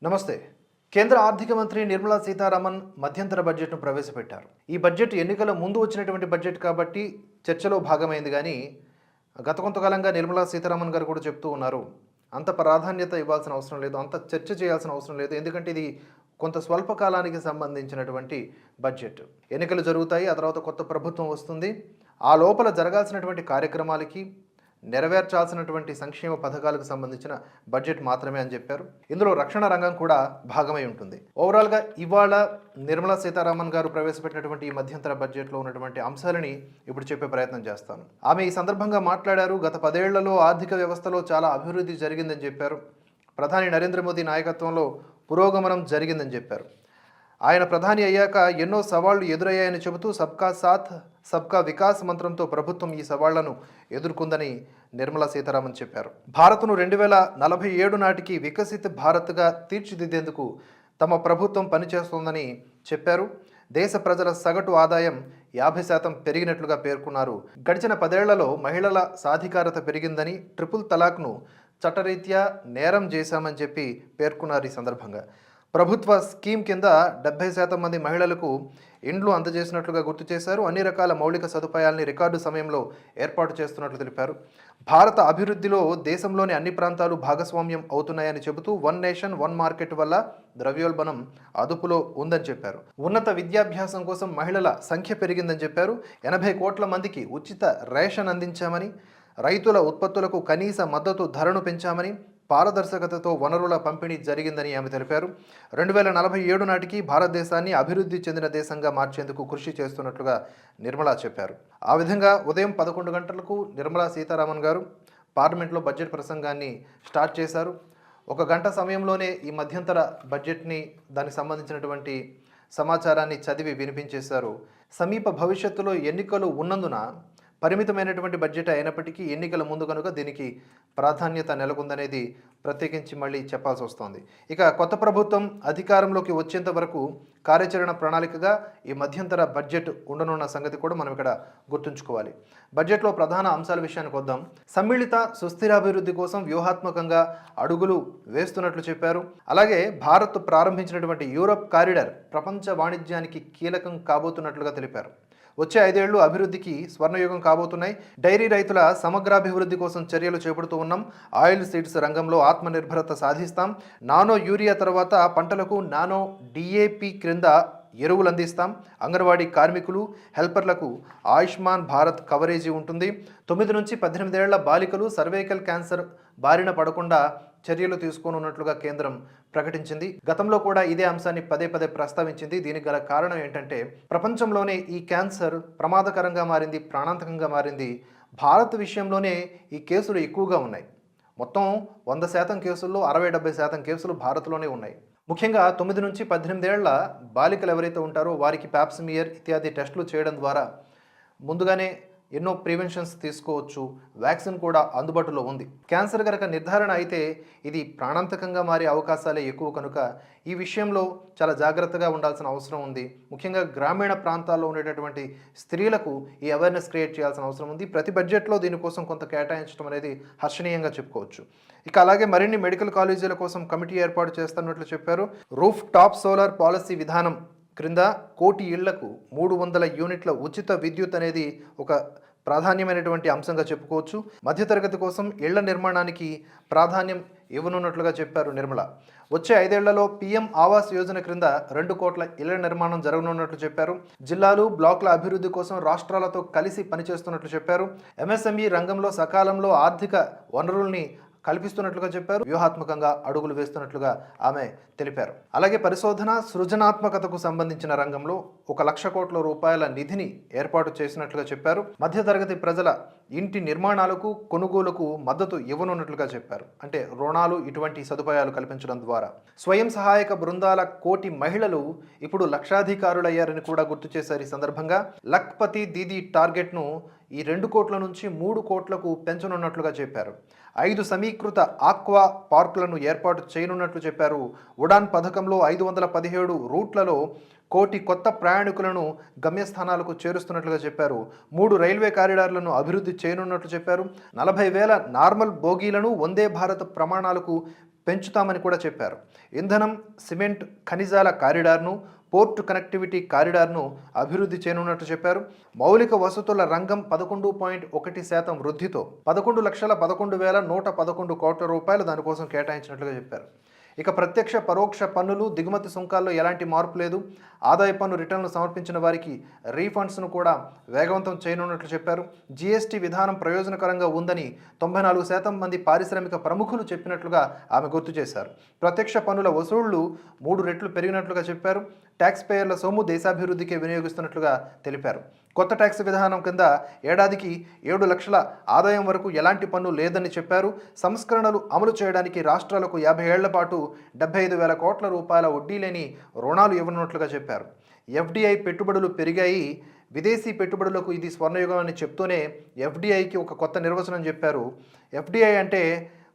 నమస్తే. కేంద్ర ఆర్థిక మంత్రి నిర్మలా సీతారామన్ మధ్యంతర బడ్జెట్ను ప్రవేశపెట్టారు. ఈ బడ్జెట్ ఎన్నికల ముందు వచ్చినటువంటి బడ్జెట్ కాబట్టి చర్చలో భాగమైంది కానీ గత కొంతకాలంగా నిర్మలా సీతారామన్ గారు కూడా చెప్తూ ఉన్నారు, అంత ప్రాధాన్యత ఇవ్వాల్సిన అవసరం లేదు, అంత చర్చ చేయాల్సిన అవసరం లేదు, ఎందుకంటే ఇది కొంత స్వల్పకాలానికి సంబంధించినటువంటి బడ్జెట్. ఎన్నికలు జరుగుతాయి, ఆ తర్వాత కొత్త ప్రభుత్వం వస్తుంది, ఆ లోపల జరగాల్సినటువంటి కార్యక్రమాలకి నెరవేర్చాల్సినటువంటి సంక్షేమ పథకాలకు సంబంధించిన బడ్జెట్ మాత్రమే అని చెప్పారు. ఇందులో రక్షణ రంగం కూడా భాగమై ఉంటుంది. ఓవరాల్గా ఇవాళ నిర్మలా సీతారామన్ గారు ప్రవేశపెట్టినటువంటి ఈ మధ్యంతర బడ్జెట్లో ఉన్నటువంటి అంశాలని ఇప్పుడు చెప్పే ప్రయత్నం చేస్తాను. ఆమె ఈ సందర్భంగా మాట్లాడారు. గత 10 ఏళ్లలో ఆర్థిక వ్యవస్థలో చాలా అభివృద్ధి జరిగిందని చెప్పారు. ప్రధాని నరేంద్ర మోదీ నాయకత్వంలో పురోగమనం జరిగిందని చెప్పారు. ఆయన ప్రధాని అయ్యాక ఎన్నో సవాళ్లు ఎదురయ్యాయని చెబుతూ సబ్కా సాథ్ సబ్కా వికాస్ మంత్రంతో ప్రభుత్వం ఈ సవాళ్లను ఎదుర్కొందని నిర్మలా సీతారామన్ చెప్పారు. భారత్ను 2047 నాటికి వికసిత్ భారత్గా తీర్చిదిద్దేందుకు తమ ప్రభుత్వం పనిచేస్తోందని చెప్పారు. దేశ ప్రజల సగటు ఆదాయం 50% పెరిగినట్లుగా పేర్కొన్నారు. గడిచిన 10 ఏళ్లలో మహిళల సాధికారత పెరిగిందని, ట్రిపుల్ తలాక్ను చట్టరీత్యా నేరం చేశామని చెప్పి పేర్కొన్నారు. ఈ సందర్భంగా ప్రభుత్వ స్కీమ్ కింద 70% మంది మహిళలకు ఇండ్లు అందజేసినట్లుగా గుర్తు చేశారు. అన్ని రకాల మౌలిక సదుపాయాల్ని రికార్డు సమయంలో ఏర్పాటు చేస్తున్నట్లు తెలిపారు. భారత అభివృద్ధిలో దేశంలోని అన్ని ప్రాంతాలు భాగస్వామ్యం అవుతున్నాయని చెబుతూ వన్ నేషన్ వన్ మార్కెట్ వల్ల ద్రవ్యోల్బణం అదుపులో ఉందని చెప్పారు. ఉన్నత విద్యాభ్యాసం కోసం మహిళల సంఖ్య పెరిగిందని చెప్పారు. 80 కోట్ల మందికి ఉచిత రేషన్ అందించామని, రైతుల ఉత్పత్తులకు కనీస మద్దతు ధరను పెంచామని, పారదర్శకతతో వనరుల పంపిణీ జరిగిందని ఆమె తెలిపారు. 2047 నాటికి భారతదేశాన్ని అభివృద్ధి చెందిన దేశంగా మార్చేందుకు కృషి చేస్తున్నట్లుగా నిర్మలా చెప్పారు. ఆ విధంగా ఉదయం 11 గంటలకు నిర్మలా సీతారామన్ గారు పార్లమెంట్లో బడ్జెట్ ప్రసంగాన్ని స్టార్ట్ చేశారు. 1 గంట సమయంలోనే ఈ మధ్యంతర బడ్జెట్ని, దానికి సంబంధించినటువంటి సమాచారాన్ని చదివి వినిపించేశారు. సమీప భవిష్యత్తులో ఎన్నికలు ఉన్నందున పరిమితమైనటువంటి బడ్జెట్ అయినప్పటికీ ఎన్నికల ముందు కనుక దీనికి ప్రాధాన్యత నెలకొందనేది ప్రత్యేకించి మళ్ళీ చెప్పాల్సి వస్తోంది. ఇక కొత్త ప్రభుత్వం అధికారంలోకి వచ్చేంత వరకు కార్యాచరణ ప్రణాళికగా ఈ మధ్యంతర బడ్జెట్ ఉండనున్న సంగతి కూడా మనం ఇక్కడ గుర్తుంచుకోవాలి. బడ్జెట్లో ప్రధాన అంశాల విషయానికి వద్దాం. సమ్మిళిత సుస్థిరాభివృద్ధి కోసం వ్యూహాత్మకంగా అడుగులు వేస్తున్నట్లు చెప్పారు. అలాగే భారత్ ప్రారంభించినటువంటి యూరప్ కారిడార్ ప్రపంచ వాణిజ్యానికి కీలకం కాబోతున్నట్లుగా తెలిపారు. వచ్చే 5 ఏళ్లు అభివృద్ధికి స్వర్ణయుగం కాబోతున్నాయి. డైరీ రైతుల సమగ్రాభివృద్ధి కోసం చర్యలు చేపడుతూ ఉన్నాం. ఆయిల్ సీడ్స్ రంగంలో ఆత్మనిర్భరత సాధిస్తాం. నానో యూరియా తర్వాత పంటలకు నానో డిఏపి క్రింద ఎరువులు అందిస్తాం. అంగన్వాడీ కార్మికులు, హెల్పర్లకు ఆయుష్మాన్ భారత్ కవరేజీ ఉంటుంది. 9 నుంచి 18 ఏళ్ల బాలికలు సర్వైకల్ క్యాన్సర్ బారిన పడకుండా చర్యలు తీసుకోనున్నట్లుగా కేంద్రం ప్రకటించింది. గతంలో కూడా ఇదే అంశాన్ని పదే ప్రస్తావించింది. దీనికి గల కారణం ఏంటంటే ప్రపంచంలోనే ఈ క్యాన్సర్ ప్రమాదకరంగా మారింది, ప్రాణాంతకంగా మారింది. భారత్ విషయంలోనే ఈ కేసులు ఎక్కువగా ఉన్నాయి. మొత్తం 100% కేసుల్లో 60-70% కేసులు భారత్లోనే ఉన్నాయి. ముఖ్యంగా 9 నుంచి 18 ఏళ్ల బాలికలు ఎవరైతే ఉంటారో వారికి ప్యాప్స్మియర్ ఇత్యాది టెస్టులు చేయడం ద్వారా ముందుగానే ఎన్నో ప్రివెన్షన్స్ తీసుకోవచ్చు. వ్యాక్సిన్ కూడా అందుబాటులో ఉంది. క్యాన్సర్ కనుక నిర్ధారణ అయితే ఇది ప్రాణాంతకంగా మారే అవకాశాలే ఎక్కువ కనుక ఈ విషయంలో చాలా జాగ్రత్తగా ఉండాల్సిన అవసరం ఉంది. ముఖ్యంగా గ్రామీణ ప్రాంతాల్లో ఉండేటటువంటి స్త్రీలకు ఈ అవేర్నెస్ క్రియేట్ చేయాల్సిన అవసరం ఉంది. ప్రతి బడ్జెట్లో దీనికోసం కొంత కేటాయించడం అనేది హర్షణీయంగా చెప్పుకోవచ్చు. ఇక అలాగే మరిన్ని మెడికల్ కాలేజీల కోసం కమిటీ ఏర్పాటు చేస్తున్నట్లు చెప్పారు. రూఫ్ టాప్ సోలార్ పాలసీ విధానం క్రింద 1 కోటి ఇళ్లకు 300 యూనిట్ల ఉచిత విద్యుత్ అనేది ఒక ప్రాధాన్యమైనటువంటి అంశంగా చెప్పుకోవచ్చు. మధ్యతరగతి కోసం ఇళ్ల నిర్మాణానికి ప్రాధాన్యం ఇవ్వనున్నట్లుగా చెప్పారు నిర్మల. వచ్చే 5 ఏళ్లలో పీఎం ఆవాస్ యోజన క్రింద 2 కోట్ల ఇళ్ల నిర్మాణం జరగనున్నట్లు చెప్పారు. జిల్లాలు, బ్లాకుల అభివృద్ధి కోసం రాష్ట్రాలతో కలిసి పనిచేస్తున్నట్లు చెప్పారు. ఎంఎస్ఎంఈ రంగంలో సకాలంలో ఆర్థిక వనరుల్ని కల్పిస్తున్నట్లుగా చెప్పారు. వ్యూహాత్మకంగా అడుగులు వేస్తున్నట్లుగా ఆమె తెలిపారు. అలాగే పరిశోధన, సృజనాత్మకతకు సంబంధించిన రంగంలో 1 లక్ష కోట్ల రూపాయల నిధిని ఏర్పాటు చేసినట్లుగా చెప్పారు. మధ్యతరగతి ప్రజల ఇంటి నిర్మాణాలకు, కొనుగోలుకు మద్దతు ఇవ్వనున్నట్లుగా చెప్పారు. అంటే రుణాలు, ఇటువంటి సదుపాయాలు కల్పించడం ద్వారా స్వయం సహాయక బృందాల 1 కోటి మహిళలు ఇప్పుడు లక్షాధికారులయ్యారని కూడా గుర్తు చేశారు. ఈ సందర్భంగా లఖ్పతి దీదీ టార్గెట్ను ఈ 2 కోట్ల నుంచి 3 కోట్లకు పెంచనున్నట్లుగా చెప్పారు. 5 సమీకృత ఆక్వా పార్కులను ఏర్పాటు చేయనున్నట్లు చెప్పారు. ఉడాన్ పథకంలో 517 రూట్లలో 1 కోటి కొత్త ప్రయాణికులను గమ్యస్థానాలకు చేరుస్తున్నట్లుగా చెప్పారు. 3 రైల్వే కారిడార్లను అభివృద్ధి చేయనున్నట్లు చెప్పారు. 40,000 నార్మల్ బోగీలను వందే భారత్ ప్రమాణాలకు పెంచుతామని కూడా చెప్పారు. ఇంధనం, సిమెంట్, ఖనిజాల కారిడార్ను, పోర్టు కనెక్టివిటీ కారిడార్ను అభివృద్ధి చేయనున్నట్టు చెప్పారు. మౌలిక వసతుల రంగం 11.1% వృద్ధితో 11,11,111 కోట్ల రూపాయలు దానికోసం కేటాయించినట్లుగా చెప్పారు. ఇక ప్రత్యక్ష పరోక్ష పన్నులు, దిగుమతి సుంకాల్లో ఎలాంటి మార్పు లేదు. ఆదాయ పన్ను రిటర్న్లు సమర్పించిన వారికి రీఫండ్స్ను కూడా వేగవంతం చేయనున్నట్లు చెప్పారు. జీఎస్టీ విధానం ప్రయోజనకరంగా ఉందని 94% మంది పారిశ్రామిక ప్రముఖులు చెప్పినట్లుగా ఆమె గుర్తు చేశారు. ప్రత్యక్ష పన్నుల వసూళ్లు 3 రెట్లు పెరిగినట్లుగా చెప్పారు. ట్యాక్స్ పేయర్ల సొమ్ము దేశాభివృద్ధికి వినియోగిస్తున్నట్లుగా తెలిపారు. కొత్త ట్యాక్స్ విధానం కింద ఏడాదికి 7 లక్షల ఆదాయం వరకు ఎలాంటి పన్ను లేదని చెప్పారు. సంస్కరణలు అమలు చేయడానికి రాష్ట్రాలకు 50 ఏళ్ల పాటు 75,000 కోట్ల రూపాయల వడ్డీ లేని రుణాలు ఇవ్వనున్నట్లుగా చెప్పారు. ఎఫ్డిఐ పెట్టుబడులు పెరిగాయి. విదేశీ పెట్టుబడులకు ఇది స్వర్ణయుగం అని చెప్తూనే ఎఫ్డిఐకి ఒక కొత్త నిర్వచనం చెప్పారు. ఎఫ్డిఐ అంటే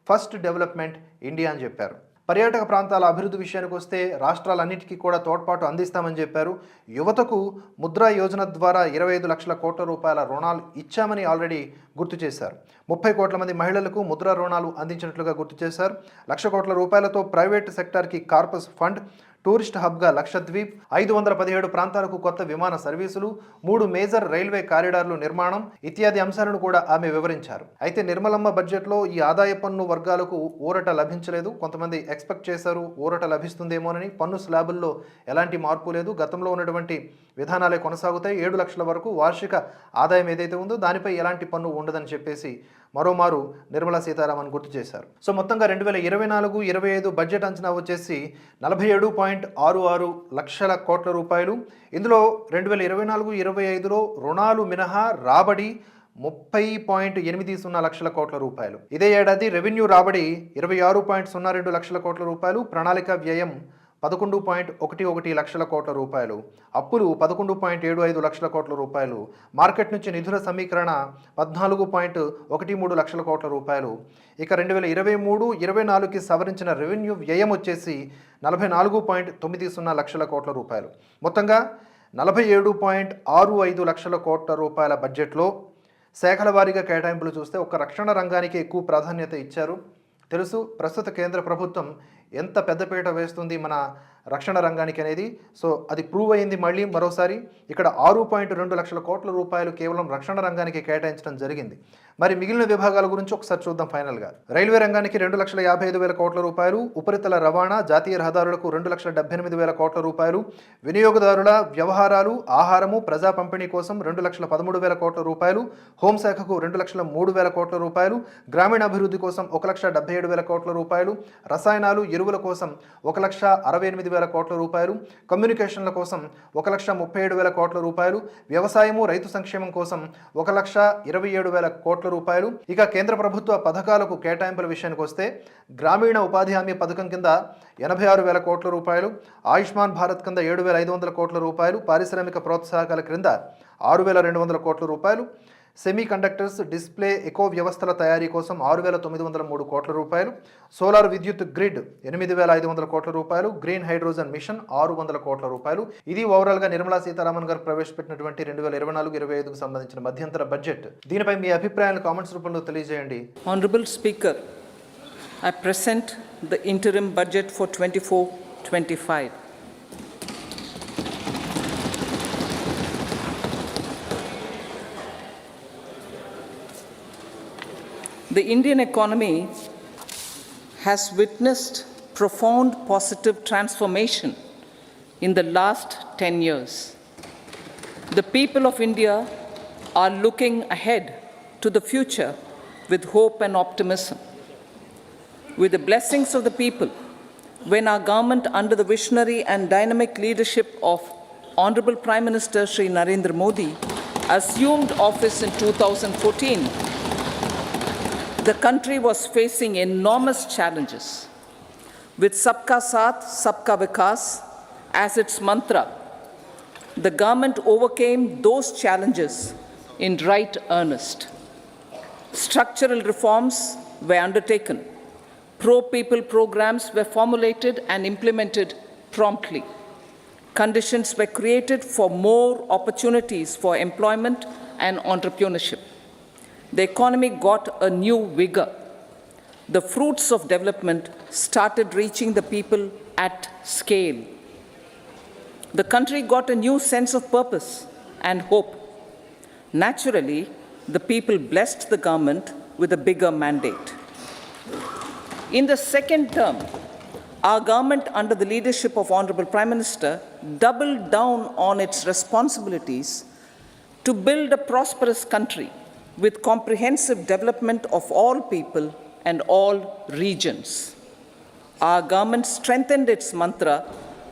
ఫస్ట్ డెవలప్మెంట్ ఇండియా అని చెప్పారు. పర్యాటక ప్రాంతాల అభివృద్ధి విషయానికి వస్తే రాష్ట్రాలన్నిటికీ కూడా తోడ్పాటు అందిస్తామని చెప్పారు. యువతకు ముద్రా యోజన ద్వారా 25 లక్షల కోట్ల రూపాయల రుణాలు ఇచ్చామని ఆల్రెడీ గుర్తు చేశారు. 30 కోట్ల మంది మహిళలకు ముద్రా రుణాలు అందించినట్లుగా గుర్తు చేశారు. 1,00,000 కోట్ల రూపాయలతో ప్రైవేట్ సెక్టార్కి కార్పస్ ఫండ్, టూరిస్ట్ హబ్గా లక్షద్వీప్, 517 ప్రాంతాలకు కొత్త విమాన సర్వీసులు, 3 మేజర్ రైల్వే కారిడార్లు నిర్మాణం ఇత్యాది అంశాలను కూడా ఆమె వివరించారు. అయితే నిర్మలమ్మ బడ్జెట్లో ఈ ఆదాయ పన్ను వర్గాలకు ఊరట లభించలేదు. కొంతమంది ఎక్స్పెక్ట్ చేశారు ఊరట లభిస్తుందేమోనని. పన్ను స్లాబుల్లో ఎలాంటి మార్పు లేదు. గతంలో ఉన్నటువంటి విధానాలే కొనసాగుతాయి. 7 లక్షల వరకు వార్షిక ఆదాయం ఏదైతే ఉందో దానిపై ఎలాంటి పన్ను ఉండదని చెప్పేసి మరోమారు నిర్మలా సీతారామన్ గుర్తు చేశారు. సో మొత్తంగా 2024-25 బడ్జెట్ అంచనా వచ్చేసి 47.66 లక్షల కోట్ల రూపాయలు. ఇందులో 2024-25లో రుణాలు మినహా రాబడి 30.80 లక్షల కోట్ల రూపాయలు. ఇదే ఏడాది రెవెన్యూ రాబడి 26.02 లక్షల కోట్ల రూపాయలు. ప్రణాళిక వ్యయం 11.11 లక్షల కోట్ల రూపాయలు. అప్పులు 11.75 లక్షల కోట్ల రూపాయలు. మార్కెట్ నుంచి నిధుల సమీకరణ 14.13 లక్షల కోట్ల రూపాయలు. ఇక 2023-24కి సవరించిన రెవెన్యూ వ్యయం వచ్చేసి 44.90 లక్షల కోట్ల రూపాయలు. మొత్తంగా 47.65 లక్షల కోట్ల రూపాయల బడ్జెట్లో శాఖల వారీగా కేటాయింపులు చూస్తే ఒక్క రక్షణ రంగానికి ఎక్కువ ప్రాధాన్యత ఇచ్చారు. తెలుసు ప్రస్తుత కేంద్ర ప్రభుత్వం ఎంత పెద్దపీట వేస్తుంది మన రక్షణ రంగానికి అనేది. సో అది ప్రూవ్ అయింది మళ్ళీ మరోసారి. ఇక్కడ 6.2 లక్షల కోట్ల రూపాయలు కేవలం రక్షణ రంగానికి కేటాయించడం జరిగింది. మరి మిగిలిన విభాగాల గురించి ఒకసారి చూద్దాం ఫైనల్గా. రైల్వే రంగానికి 2,55,000 కోట్ల రూపాయలు. ఉపరితల రవాణా, జాతీయ రహదారులకు 2,78,000 కోట్ల రూపాయలు. వినియోగదారుల వ్యవహారాలు, ఆహారము, ప్రజా పంపిణీ కోసం 2,13,000 కోట్ల రూపాయలు. హోంశాఖకు 2,03,000 కోట్ల రూపాయలు. గ్రామీణాభివృద్ధి కోసం 1,77,000 కోట్ల రూపాయలు. రసాయనాలు, ఎరువుల కోసం 1,68,000 కోట్ల రూపాయలు. కమ్యూనికేషన్ల కోసం 1,37,000 కోట్ల రూపాయలు. వ్యవసాయము, రైతు సంక్షేమం కోసం 1,27,000 కోట్ల రూపాయలు. ఇక కేంద్ర ప్రభుత్వ పథకాలకు కేటాయింపుల విషయానికి వస్తే గ్రామీణ ఉపాధి హామీ పథకం కింద 86,000 కోట్ల రూపాయలు. ఆయుష్మాన్ భారత్ కింద 7,500 కోట్ల రూపాయలు. పారిశ్రామిక ప్రోత్సాహకాల క్రింద 6,200 కోట్ల రూపాయలు. సెమీ కండక్టర్స్, డిస్ప్లే, ఎకో వ్యవస్థల తయారీ కోసం 6,903 కోట్ల రూపాయలు. సోలార్ విద్యుత్ గ్రిడ్ 8,500 కోట్ల రూపాయలు. గ్రీన్ హైడ్రోజన్ మిషన్ 600 కోట్ల రూపాయలు. ఇది ఓవరాల్గా నిర్మలా సీతారామన్ గారు ప్రవేశపెట్టినటువంటి 2024-25కు సంబంధించిన మధ్యంతర బడ్జెట్. దీనిపై మీ అభిప్రాయాలను కామెంట్స్ రూపంలో తెలియజేయండి. Honorable Speaker, I present the interim budget for 24-25. The Indian economy has witnessed profound positive transformation in the last 10 years. The people of India are looking ahead to the future with hope and optimism. With the blessings of the people, when our government, under the visionary and dynamic leadership of Honorable Prime Minister Shri Narendra Modi, assumed office in 2014, the country was facing enormous challenges. With Sabka Saath, Sabka Vikas as its mantra, the government overcame those challenges in right earnest. Structural reforms were undertaken. Pro-people programs were formulated and implemented promptly. Conditions were created for more opportunities for employment and entrepreneurship. The economy got a new vigor. the fruits of development started reaching the people at scale. The country got a new sense of purpose and hope. Naturally, the people blessed the government with a bigger mandate. In the second term, our government, under the leadership of Honorable Prime Minister, doubled down on its responsibilities to build a prosperous country with comprehensive development of all people and all regions. Our government strengthened its mantra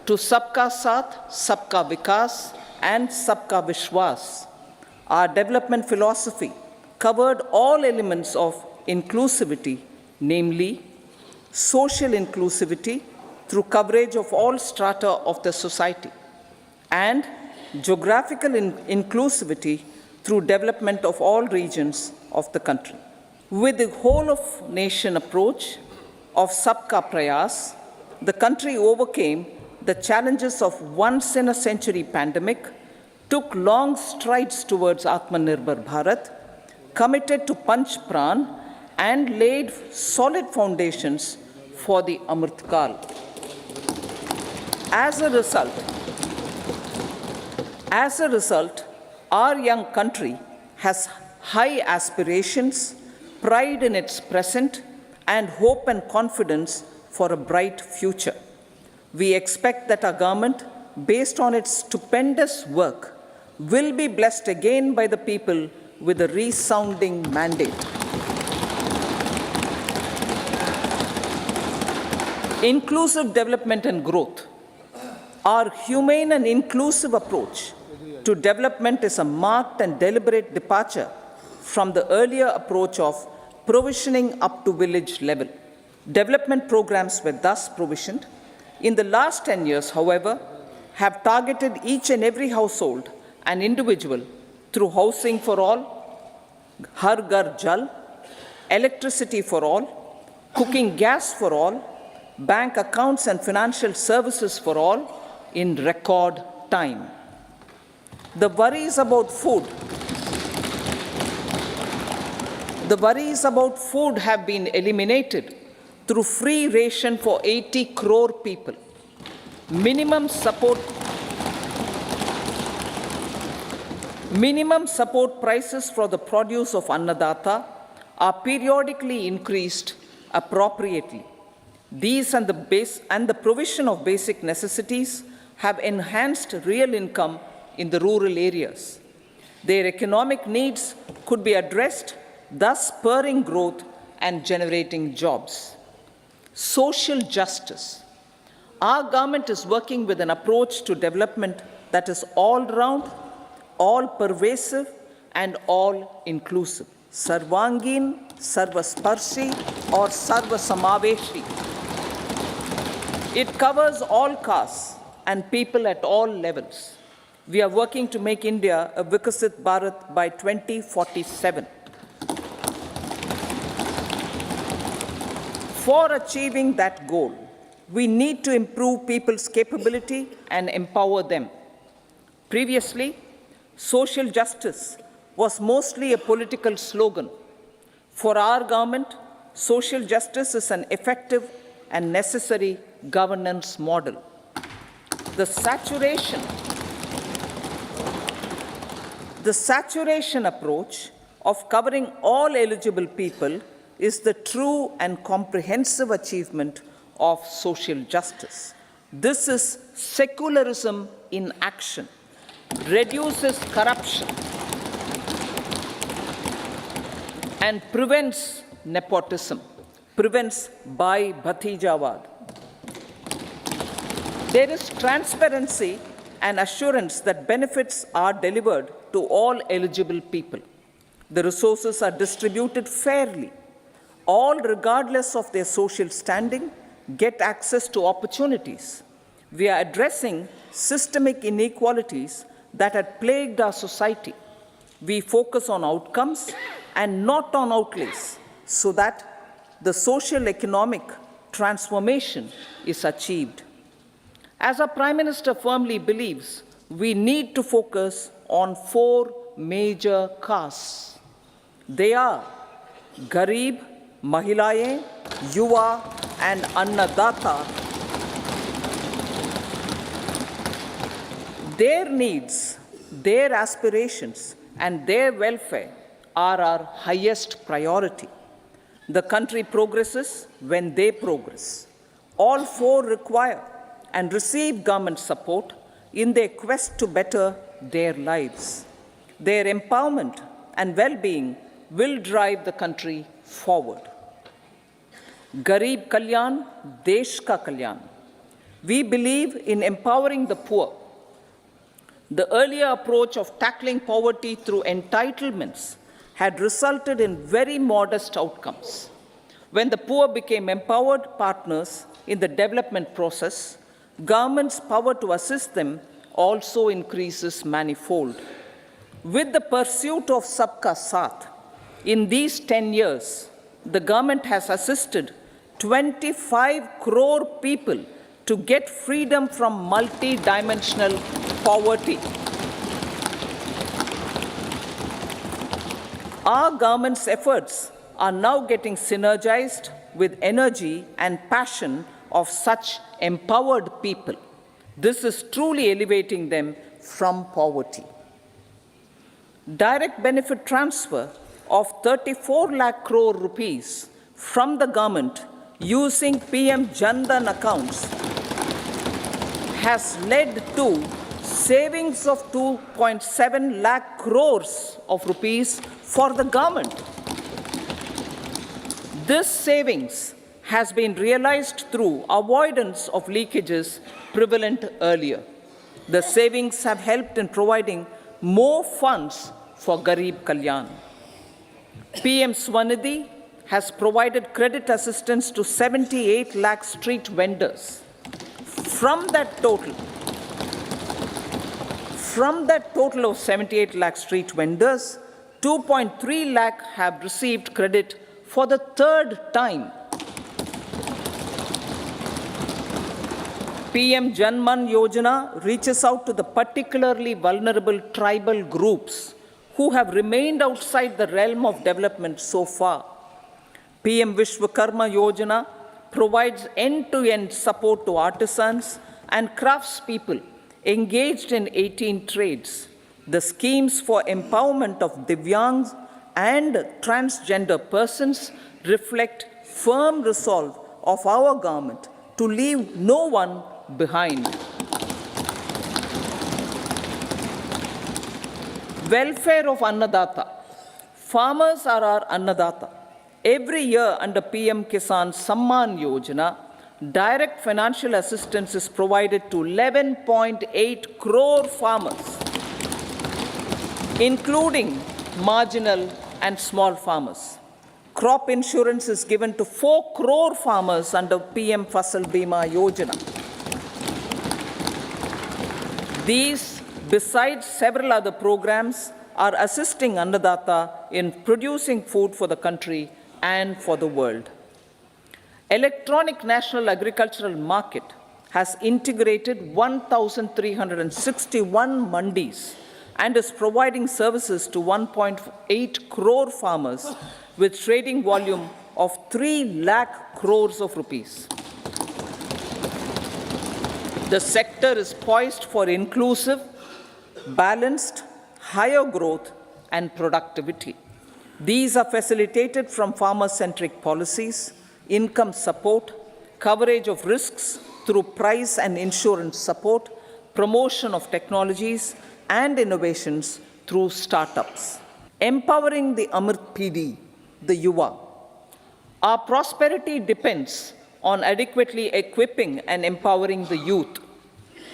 to Sabka Saath, Sabka Vikas, and Sabka Vishwas. Our development philosophy covered all elements of inclusivity, namely social inclusivity through coverage of all strata of the society, and geographical inclusivity through development of all regions of the country. With the whole of nation approach of Sabka Prayas, the country overcame the challenges of once-in-a-century pandemic, took long strides towards Atmanirbhar Bharat, committed to Panch Pran, and laid solid foundations for the Amrit Kal. As a result, our young country has high aspirations, pride in its present, and hope and confidence for a bright future. We expect that our government, based on its stupendous work, will be blessed again by the people with a resounding mandate. Inclusive development and growth. Our humane and inclusive approach to development is a marked and deliberate departure from the earlier approach of provisioning up to village level. Development programs were thus provisioned. In the last 10 years, however, have targeted each and every household and individual through housing for all, Har Ghar Jal, electricity for all, cooking gas for all, bank accounts and financial services for all in record time. The worries about food have been eliminated through free ration for 80 crore people. Minimum support prices for the produce of Annadata are periodically increased appropriately. These and the provision of basic necessities have enhanced real income in the rural areas. Their economic needs could be addressed, thus spurring growth and generating jobs. Social justice. Our government is working with an approach to development that is all-round, all-pervasive, and all-inclusive. Sarvangin, Sarvasparshi, or Sarvasamaveshi. It covers all castes and people at all levels. We are working to make India a Vikasit Bharat by 2047. For achieving that goal, we need to improve people's capability and empower them. Previously, social justice was mostly a political slogan. For our government, social justice is an effective and necessary governance model. The saturation approach of covering all eligible people is the true and comprehensive achievement of social justice. This is secularism in action, reduces corruption, and prevents nepotism, prevents Bhai Bhatijawad. There is transparency and assurance that benefits are delivered to all eligible people. The resources are distributed fairly. All, regardless of their social standing, get access to opportunities. We are addressing systemic inequalities that had plagued our society. We focus on outcomes and not on outlays, so that the social economic transformation is achieved. As our Prime Minister firmly believes, we need to focus on 4 major castes. They are Garib, Mahilaye, Yuva and Annadata, their needs, their aspirations and their welfare are our highest priority. The country progresses when they progress. All four require and receive government support in their quest to better their lives. Their empowerment and well-being will drive the country forward. Garib Kalyan, Desh Ka Kalyan. We believe in empowering the poor. The earlier approach of tackling poverty through entitlements had resulted in very modest outcomes. When the poor became empowered partners in the development process, government's power to assist them also increases manifold. With the pursuit of Sabka Saath, in these 10 years, the government has assisted 25 crore people to get freedom from multi-dimensional poverty. Our government's efforts are now getting synergized with energy and passion of such empowered people. This is truly elevating them from poverty. Direct benefit transfer of 34 lakh crore rupees from the government using PM Jan Dhan accounts has led to savings of 2.7 lakh crores of rupees for the government. This savings has been realized through avoidance of leakages prevalent earlier. The savings have helped in providing more funds for Garib Kalyan. PM Swanidhi has provided credit assistance to 78 lakh street vendors. From that total of 78 lakh street vendors, 2.3 lakh have received credit for the third time. PM Janman Yojana reaches out to the particularly vulnerable tribal groups who have remained outside the realm of development so far. PM Vishwakarma Yojana provides end-to-end support to artisans and craftspeople engaged in 18 trades. The schemes for empowerment of Divyangs and transgender persons reflect firm resolve of our government to leave no one behind. Welfare of Annadata. Farmers are our Annadata. Every year under PM Kisan Samman Yojana, direct financial assistance is provided to 11.8 crore farmers, including marginal and small farmers. Crop insurance is given to 4 crore farmers under PM Fasal Bima Yojana. These, besides several other programs, are assisting Annadata in producing food for the country and for the world. Electronic National Agricultural Market has integrated 1,361 mandis and is providing services to 1.8 crore farmers with trading volume of 3 lakh crores of rupees. The sector is poised for inclusive, balanced, higher growth and productivity. These are facilitated from farmer-centric policies, income support, coverage of risks through price and insurance support, promotion of technologies and innovations through startups. Empowering the Amrit PD, the Yuva. Our prosperity depends on adequately equipping and empowering the youth.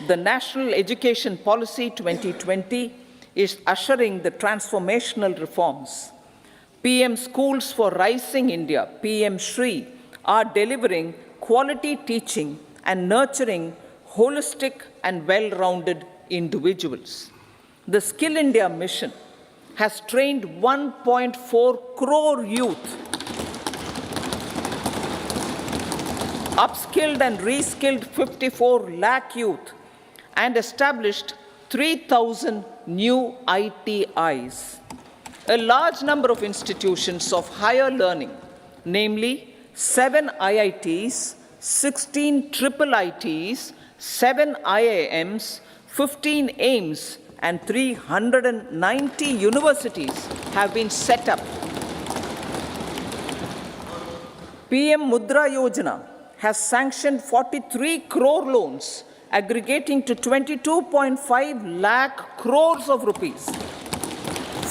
The National Education Policy 2020 is ushering the transformational reforms. PM Schools for Rising India, PM Shri, are delivering quality teaching and nurturing holistic and well-rounded individuals. The Skill India mission has trained 1.4 crore youth, upskilled and reskilled 54 lakh youth, and established 3,000 new ITIs. A large number of institutions of higher learning namely 7 IITs, 16 triple ITs, 7 IIMs, 15 AIMS, and 390 universities have been set up. PM Mudra Yojana has sanctioned 43 crore loans aggregating to 22.5 lakh crores of rupees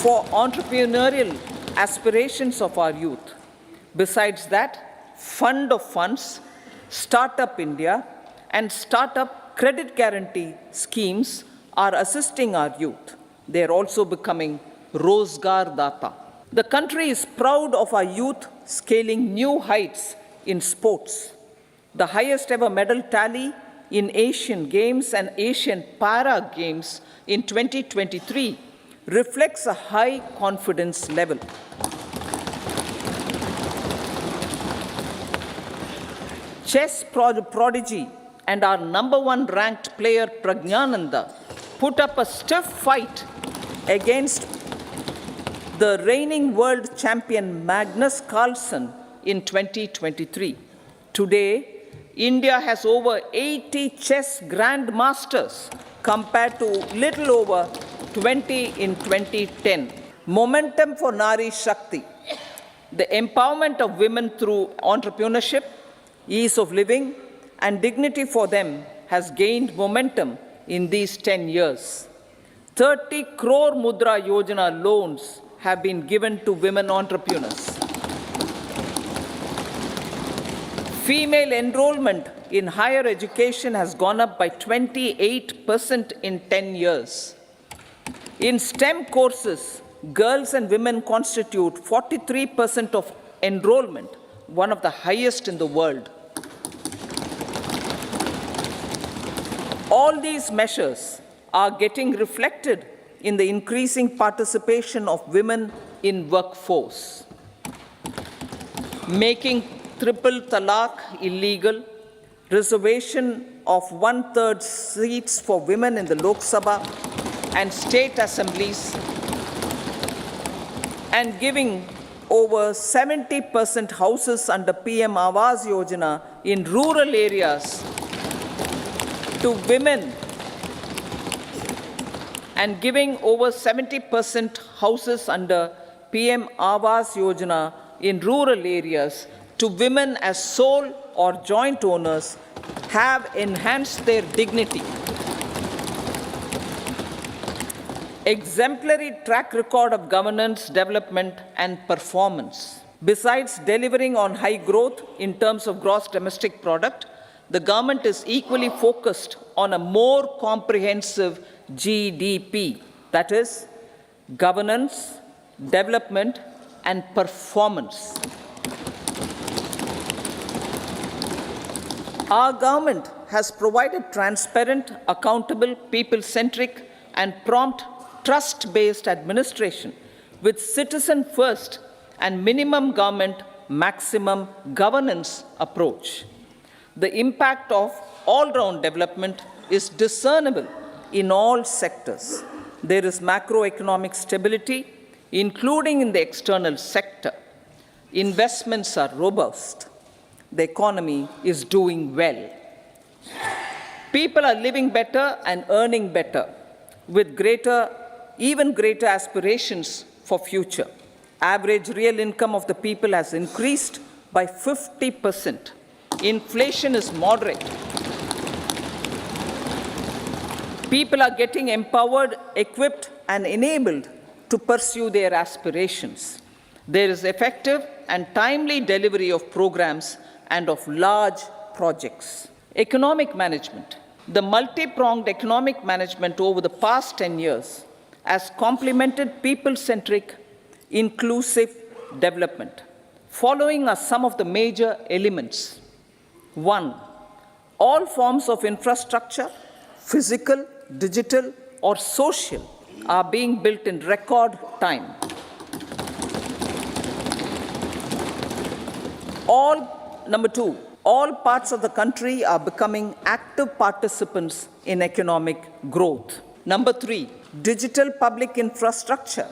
for entrepreneurial aspirations of our youth. Besides that, Fund of Funds, Startup India, and Startup Credit Guarantee schemes are assisting our youth. They are also becoming Rozgar Data. The country is proud of our youth scaling new heights in sports. The highest ever medal tally in Asian Games and Asian Para Games in 2023 reflects a high confidence level. Chess prodigy and our number 1 ranked player Pragnananda put up a stiff fight against the reigning world champion Magnus Carlsen in 2023. Today, India has over 80 chess grandmasters compared to little over 20 in 2010. Momentum for Nari Shakti, the empowerment of women through entrepreneurship, ease of living, and dignity for them has gained momentum in these 10 years. 30 crore Mudra Yojana loans have been given to women entrepreneurs. Female enrollment in higher education has gone up by 28% in 10 years. In STEM courses, girls and women constitute 43% of enrollment, one of the highest in the world. All these measures are getting reflected in the increasing participation of women in workforce. Making triple talaq illegal, reservation of 1/3 seats for women in the Lok Sabha and state assemblies, and giving over 70% houses under PM Awas Yojana in rural areas to women, and giving over 70% houses under PM Awas Yojana in rural areas to women as sole or joint owners have enhanced their dignity. Exemplary track record of governance, development, and performance. Besides delivering on high growth in terms of gross domestic product, the government is equally focused on a more comprehensive GDP, that is, governance, development, and performance. Our government has provided transparent, accountable, people-centric, and prompt, trust-based administration with citizen-first and minimum government, maximum governance approach. The impact of all-round development is discernible in all sectors. There is macroeconomic stability, including in the external sector. Investments are robust. The economy is doing well. People are living better and earning better, with even greater aspirations for future. Average real income of the people has increased by 50%. Inflation is moderate. People are getting empowered, equipped, and enabled to pursue their aspirations. There is effective and timely delivery of programs and of large projects. Economic management. The multi-pronged economic management over the past 10 years has complemented people-centric, inclusive development. Following are some of the major elements. 1. All forms of infrastructure, physical, digital, or social, are being built in record time. Number 2, all parts of the country are becoming active participants in economic growth. Number 3, digital public infrastructure,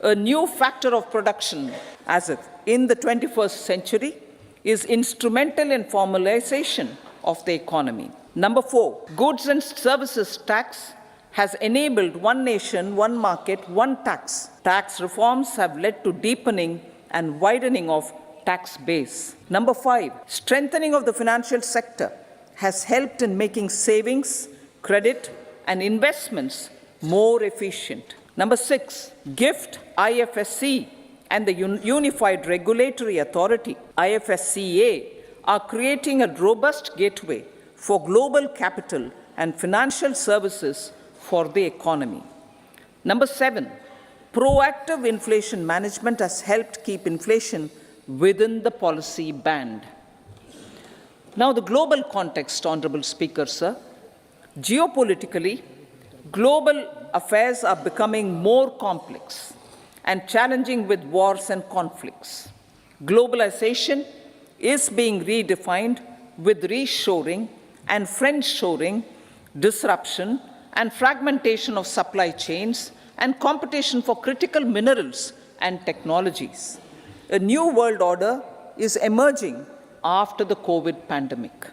A new factor of production, as if in the 21st century, is instrumental in formalization of the economy. Number 4, goods and services tax has enabled one nation, one market, one tax. Tax reforms have led to deepening and widening of tax base. Number 5, strengthening of the financial sector has helped in making savings, credit, and investments more efficient. Number 6, GIFT, IFSC, and the Unified Regulatory Authority, IFSCA, are creating a robust gateway for global capital and financial services for the economy. Number 7, proactive inflation management has helped keep inflation within the policy band. Now, the global context, Honorable Speaker, sir. Geopolitically, global affairs are becoming more complex and challenging with wars and conflicts. Globalization is being redefined with reshoring and friendshoring, disruption and fragmentation of supply chains, and competition for critical minerals and technologies. A new world order is emerging after the COVID pandemic.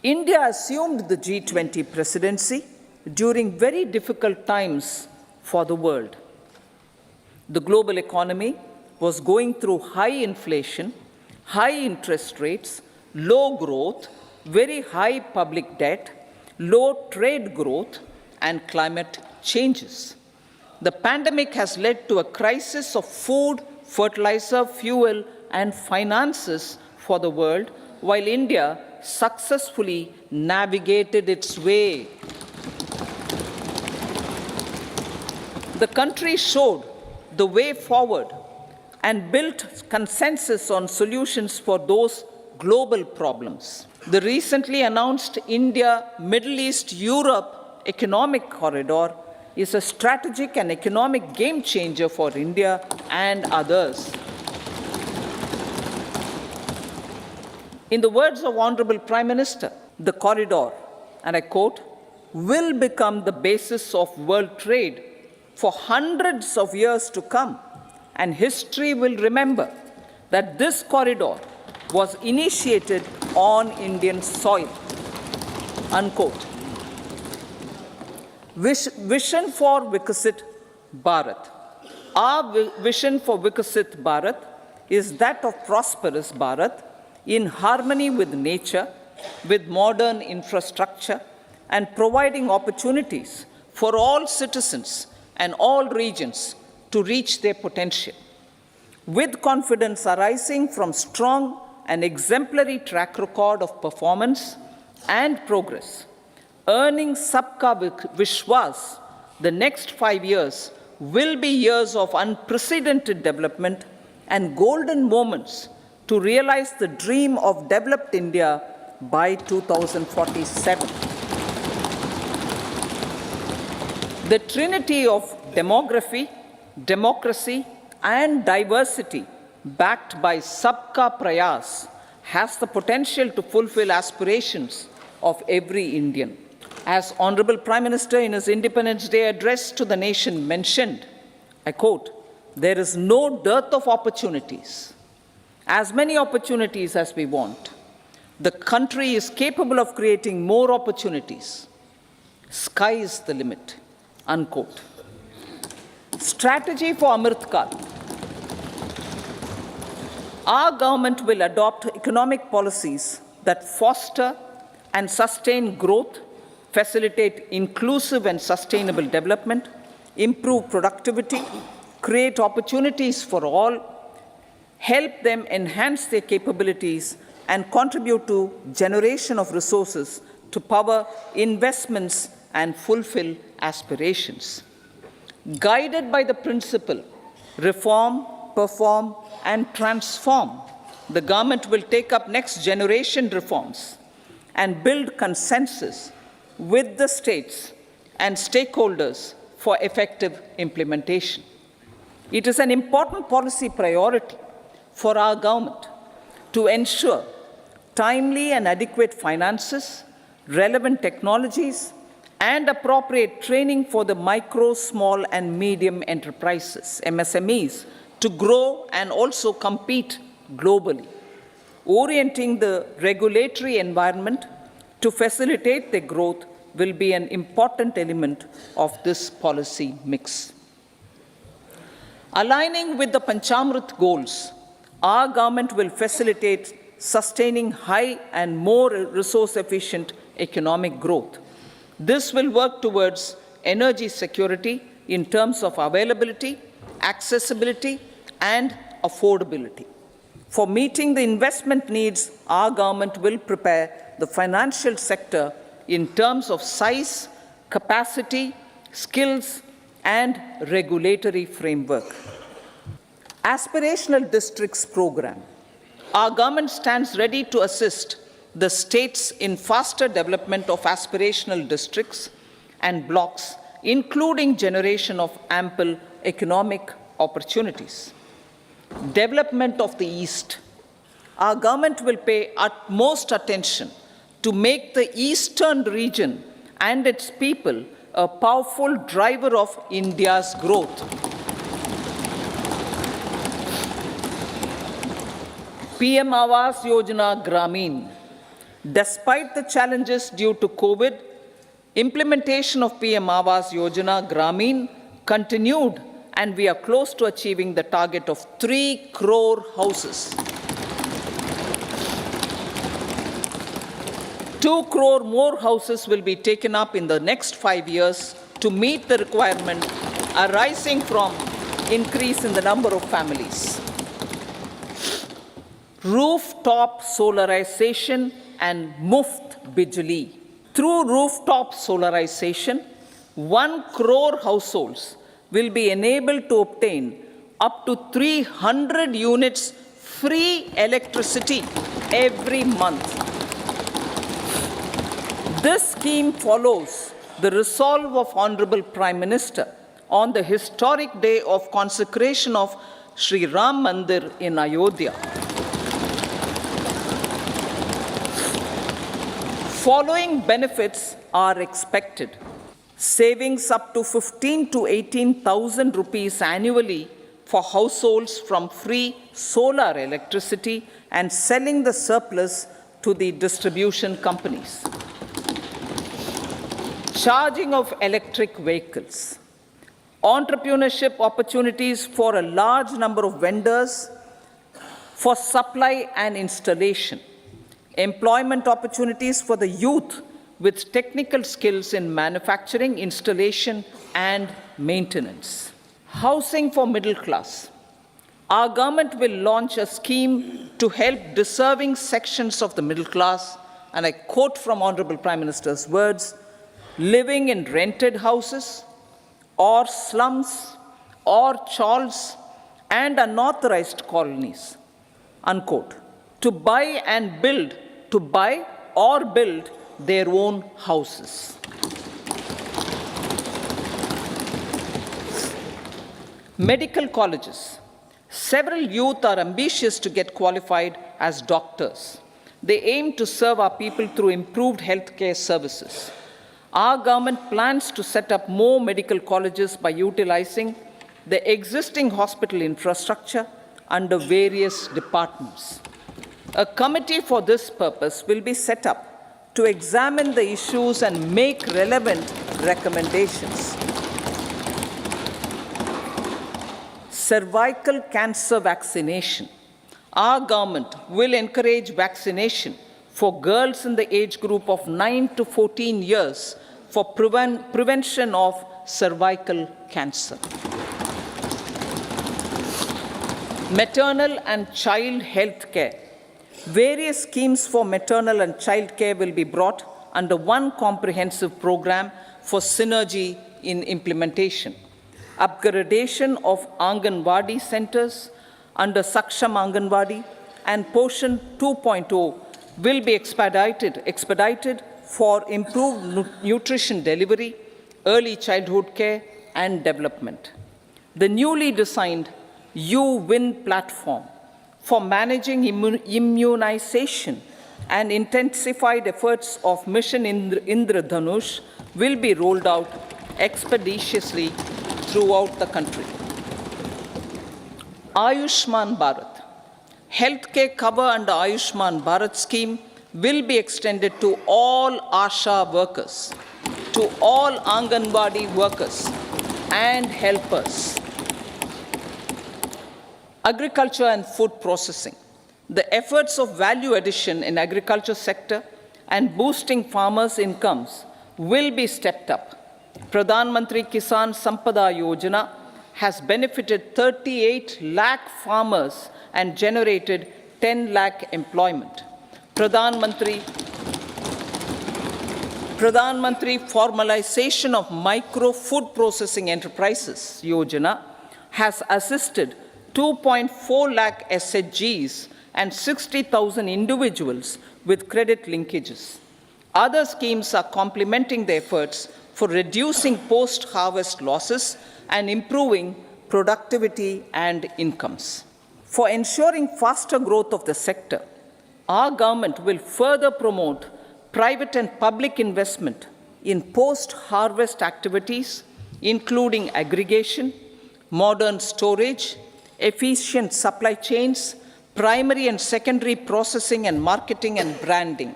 India assumed the G20 presidency during very difficult times for the world. The global economy was going through high inflation, high interest rates, low growth, very high public debt, low trade growth, and climate changes. The pandemic has led to a crisis of food, fertilizer, fuel, and finances for the world, while India successfully navigated its way. The country showed the way forward and built consensus on solutions for those global problems. The recently announced India-Middle East-Europe economic corridor is a strategic and economic game changer for India and others. In the words of Honorable Prime Minister, the corridor, and I quote, will become the basis of world trade for hundreds of years to come, and history will remember that this corridor was initiated on Indian soil, unquote. Vision for Vikasit Bharat. Our vision for Vikasit Bharat is that of prosperous Bharat in harmony with nature, with modern infrastructure, and providing opportunities for all citizens and all regions to reach their potential. With confidence arising from strong and exemplary track record of performance and progress, earning Sabka Vishwas, the next 5 years will be years of unprecedented development and golden moments to realize the dream of developed India by 2047. The trinity of demography, democracy, and diversity, backed by Sabka Prayas, has the potential to fulfill aspirations of every Indian. As Honorable Prime Minister in his Independence Day address to the nation mentioned, I quote, "There is no dearth of opportunities, as many opportunities as we want. The country is capable of creating more opportunities. Sky is the limit," unquote. Strategy for Amrit Kal. Our government will adopt economic policies that foster and sustain growth, facilitate inclusive and sustainable development, improve productivity, create opportunities for all, help them enhance their capabilities, and contribute to generation of resources to power investments and fulfill aspirations. Guided by the principle, reform, perform, and transform, the government will take up next generation reforms and build consensus with the states and stakeholders for effective implementation. It is an important policy priority for our government to ensure timely and adequate finances, relevant technologies, and appropriate training for the micro, small, and medium enterprises, MSMEs, to grow and also compete globally. Orienting the regulatory environment to facilitate their growth will be an important element of this policy mix. Aligning with the Panchamrit goals, our government will facilitate sustaining high and more resource-efficient economic growth. This will work towards energy security in terms of availability, accessibility, and affordability. For meeting the investment needs, our government will prepare the financial sector in terms of size, capacity, skills, and regulatory framework. Aspirational Districts Program. Our government stands ready to assist the states in faster development of aspirational districts and blocks, including generation of ample economic opportunities. Development of the East. Our government will pay utmost attention to make the eastern region and its people a powerful driver of India's growth. PM Awas Yojana Gramin. Despite the challenges due to COVID, implementation of PM Awas Yojana Gramin continued, and we are close to achieving the target of 3 crore houses. 2 crore more houses will be taken up in the next 5 years to meet the requirement arising from increase in the number of families. Rooftop solarization and Muft Bijli. Through rooftop solarization, 1 crore households will be enabled to obtain up to 300 units free electricity every month. This scheme follows the resolve of Honorable Prime Minister on the historic day of consecration of Sri Ram Mandir in Ayodhya. Following benefits are expected. Savings up to 15 to 18,000 rupees annually for households from free solar electricity and selling the surplus to the distribution companies. Charging of electric vehicles. Entrepreneurship opportunities for a large number of vendors for supply and installation. Employment opportunities for the youth with technical skills in manufacturing, installation, and maintenance. Housing for middle class. Our government will launch a scheme to help deserving sections of the middle class, and I quote from Honorable Prime Minister's words, living in rented houses or slums or chawls and unauthorized colonies, unquote, to buy or build their own houses. Medical colleges. Several youth are ambitious to get qualified as doctors. They aim to serve our people through improved healthcare services. Our government plans to set up more medical colleges by utilizing the existing hospital infrastructure under various departments. A committee for this purpose will be set up to examine the issues and make relevant recommendations. Cervical cancer vaccination. Our government will encourage vaccination for girls in the age group of 9 to 14 years for prevention of cervical cancer. Maternal and child health care. Various schemes for maternal and child care will be brought under one comprehensive program for synergy in implementation. Upgradation of Anganwadi centers under Saksham Anganwadi and Poshan 2.0 will be expedited for improved nutrition delivery, early childhood care, and development. The newly designed U-Win platform for managing immunization and intensified efforts of Mission Indradhanush will be rolled out expeditiously throughout the country. Ayushman Bharat. Healthcare cover under Ayushman Bharat scheme will be extended to all ASHA workers, to all Anganwadi workers and helpers. Agriculture and food processing. The efforts of value addition in agriculture sector and boosting farmers' incomes will be stepped up. Pradhan Mantri Kisan Sampada Yojana has benefited 38 lakh farmers and generated 10 lakh employment. Pradhan Mantri Formalization of Micro Food Processing Enterprises Yojana has assisted 2.4 lakh SHGs and 60,000 individuals with credit linkages. Other schemes are complementing the efforts for reducing post-harvest losses and improving productivity and incomes. For ensuring faster growth of the sector, our government will further promote private and public investment in post-harvest activities, including aggregation, modern storage, efficient supply chains, primary and secondary processing and marketing and branding.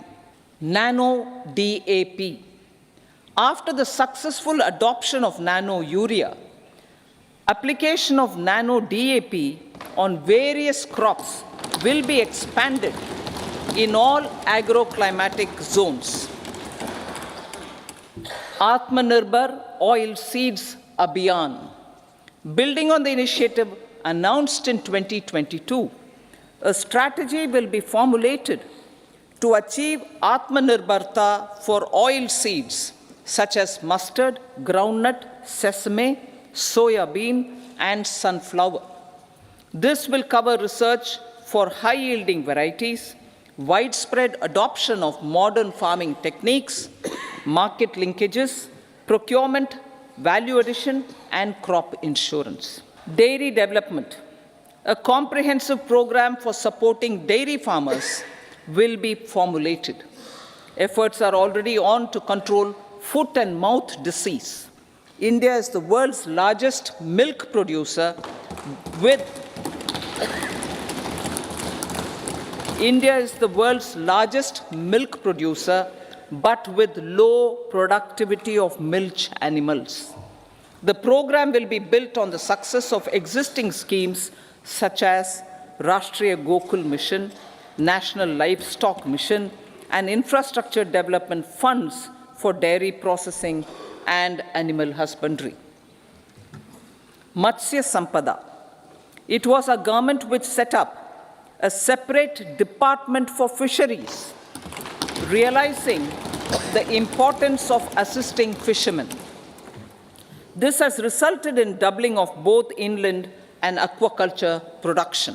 Nano DAP. After the successful adoption of nano urea, application of nano DAP on various crops will be expanded in all agroclimatic zones. Atmanirbhar Oilseeds Abhiyan. Building on the initiative announced in 2022, a strategy will be formulated to achieve Atmanirbharta for oil seeds such as mustard, groundnut, sesame, soya bean, and sunflower. This will cover research for high-yielding varieties, widespread adoption of modern farming techniques, market linkages, procurement, value addition, and crop insurance. Dairy development. A comprehensive program for supporting dairy farmers will be formulated. Efforts are already on to control foot and mouth disease. India is the world's largest milk producer with but with low productivity of milch animals. The program will be built on the success of existing schemes such as Rashtriya Gokul Mission, National Livestock Mission, and infrastructure development funds for dairy processing and animal husbandry. Matsya Sampada. It was our government which set up a separate department for fisheries, realizing the importance of assisting fishermen. This has resulted in doubling of both inland and aquaculture production.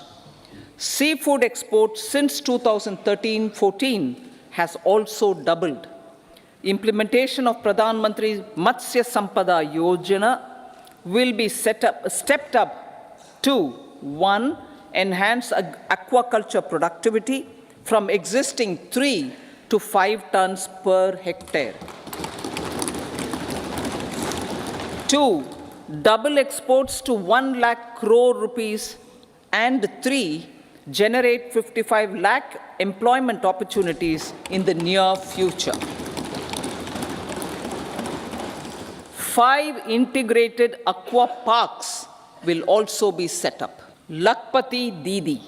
Seafood exports since 2013-14 has also doubled. Implementation of Pradhan Mantri Matsya Sampada Yojana will be stepped up to 1. Enhance aquaculture productivity from existing 3 to 5 tons per hectare. 2. Double exports to 1 lakh crore rupees, and 3. Generate 55 lakh employment opportunities in the near future. 5 integrated aqua parks will also be set up. Lakpati Didi.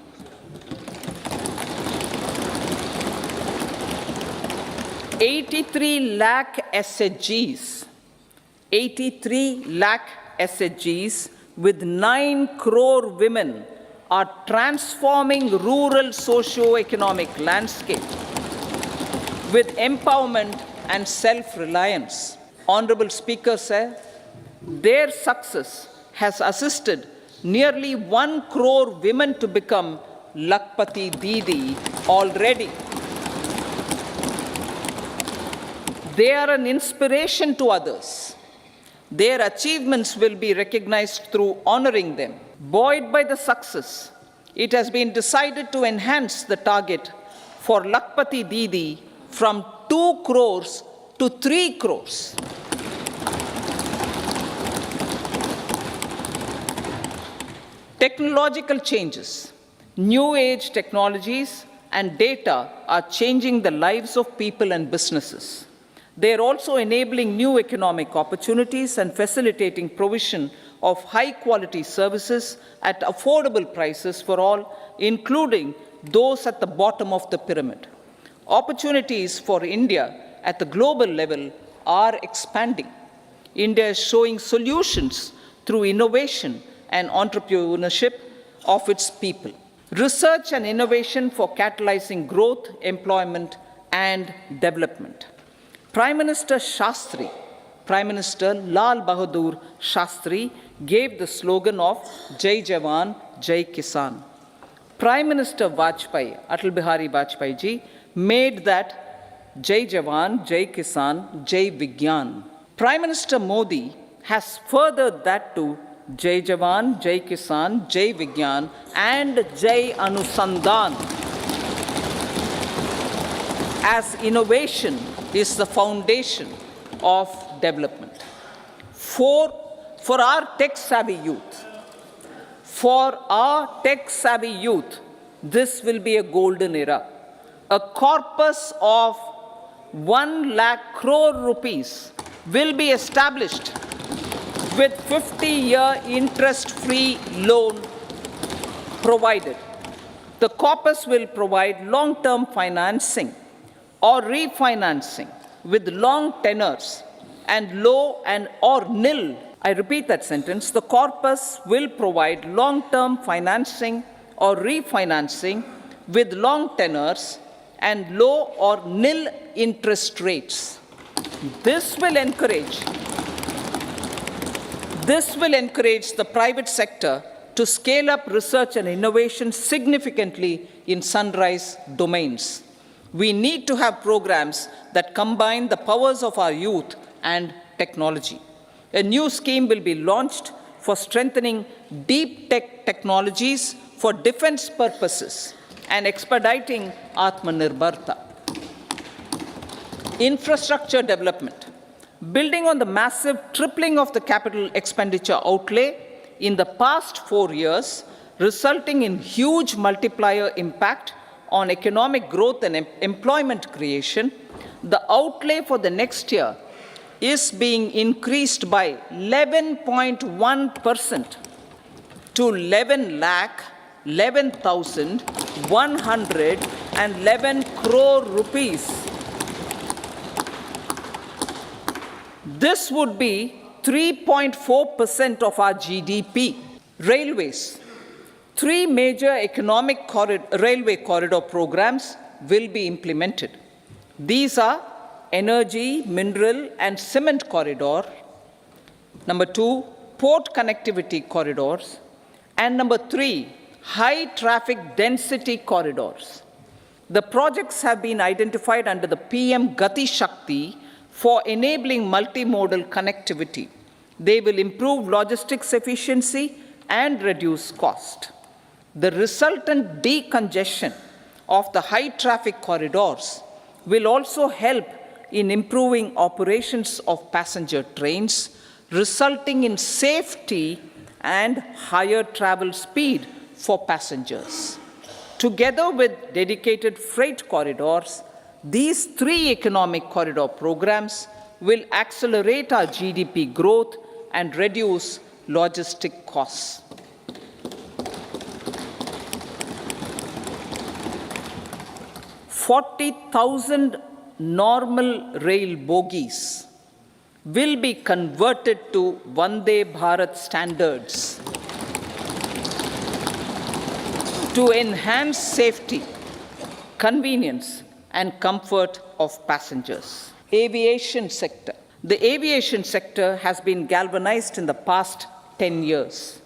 83 lakh SHGs. 83 lakh SHGs with 9 crore women are transforming rural socio-economic landscape with empowerment and self-reliance. Honorable Speaker said, their success has assisted nearly 1 crore women to become Lakpati Didi already. They are an inspiration to others. Their achievements will be recognized through honoring them. Buoyed by the success, it has been decided to enhance the target for Lakpati Didi from 2 crores to 3 crores. Technological changes, new age technologies and data are changing the lives of people and businesses. They are also enabling new economic opportunities and facilitating provision of high-quality services at affordable prices for all, including those at the bottom of the pyramid. Opportunities for India at the global level are expanding. India is showing solutions through innovation and entrepreneurship of its people. Research and innovation for catalyzing growth, employment, and development. Prime Minister Shastri, Prime Minister Lal Bahadur Shastri gave the slogan of Jai Jawan, Jai Kisan. Prime Minister Vajpayee, Atal Bihari Vajpayee ji, made that Jai Jawan, Jai Kisan, Jai Vigyan. Prime Minister Modi has furthered that to Jai Jawan, Jai Kisan, Jai Vigyan, and Jai Anusandhan, as innovation is the foundation of development. For our tech-savvy youth, this will be a golden era. A corpus of 1 lakh crore rupees will be established with 50-year interest-free loan provided. The corpus will provide long-term financing or refinancing with long tenors and low and or nil. I repeat that sentence. The corpus will provide long-term financing or refinancing with long tenors and low or nil interest rates. This will encourage the private sector to scale up research and innovation significantly in sunrise domains. We need to have programs that combine the powers of our youth and technology. A new scheme will be launched for strengthening deep tech technologies for defense purposes and expediting Atmanirbharta. Infrastructure development. Building on the massive tripling of the capital expenditure outlay in the past 4 years, resulting in huge multiplier impact on economic growth and employment creation, the outlay for the next year is being increased by 11.1% to 11,11,111 crore rupees. This would be 3.4% of our GDP. Railways. 3 major economic railway corridor programs will be implemented. These are energy, mineral, and cement corridor. Number 2, port connectivity corridors. And number 3, high traffic density corridors. The projects have been identified under the PM Gati Shakti for enabling multimodal connectivity. They will improve logistics efficiency and reduce cost. The resultant decongestion of the high traffic corridors will also help in improving operations of passenger trains, resulting in safety and higher travel speed for passengers. Together with dedicated freight corridors, these 3 economic corridor programs will accelerate our GDP growth and reduce logistic costs. 40,000 normal rail bogies will be converted to Vande Bharat standards to enhance safety, convenience, and comfort of passengers. Aviation sector. The aviation sector has been galvanized in the past 10 years.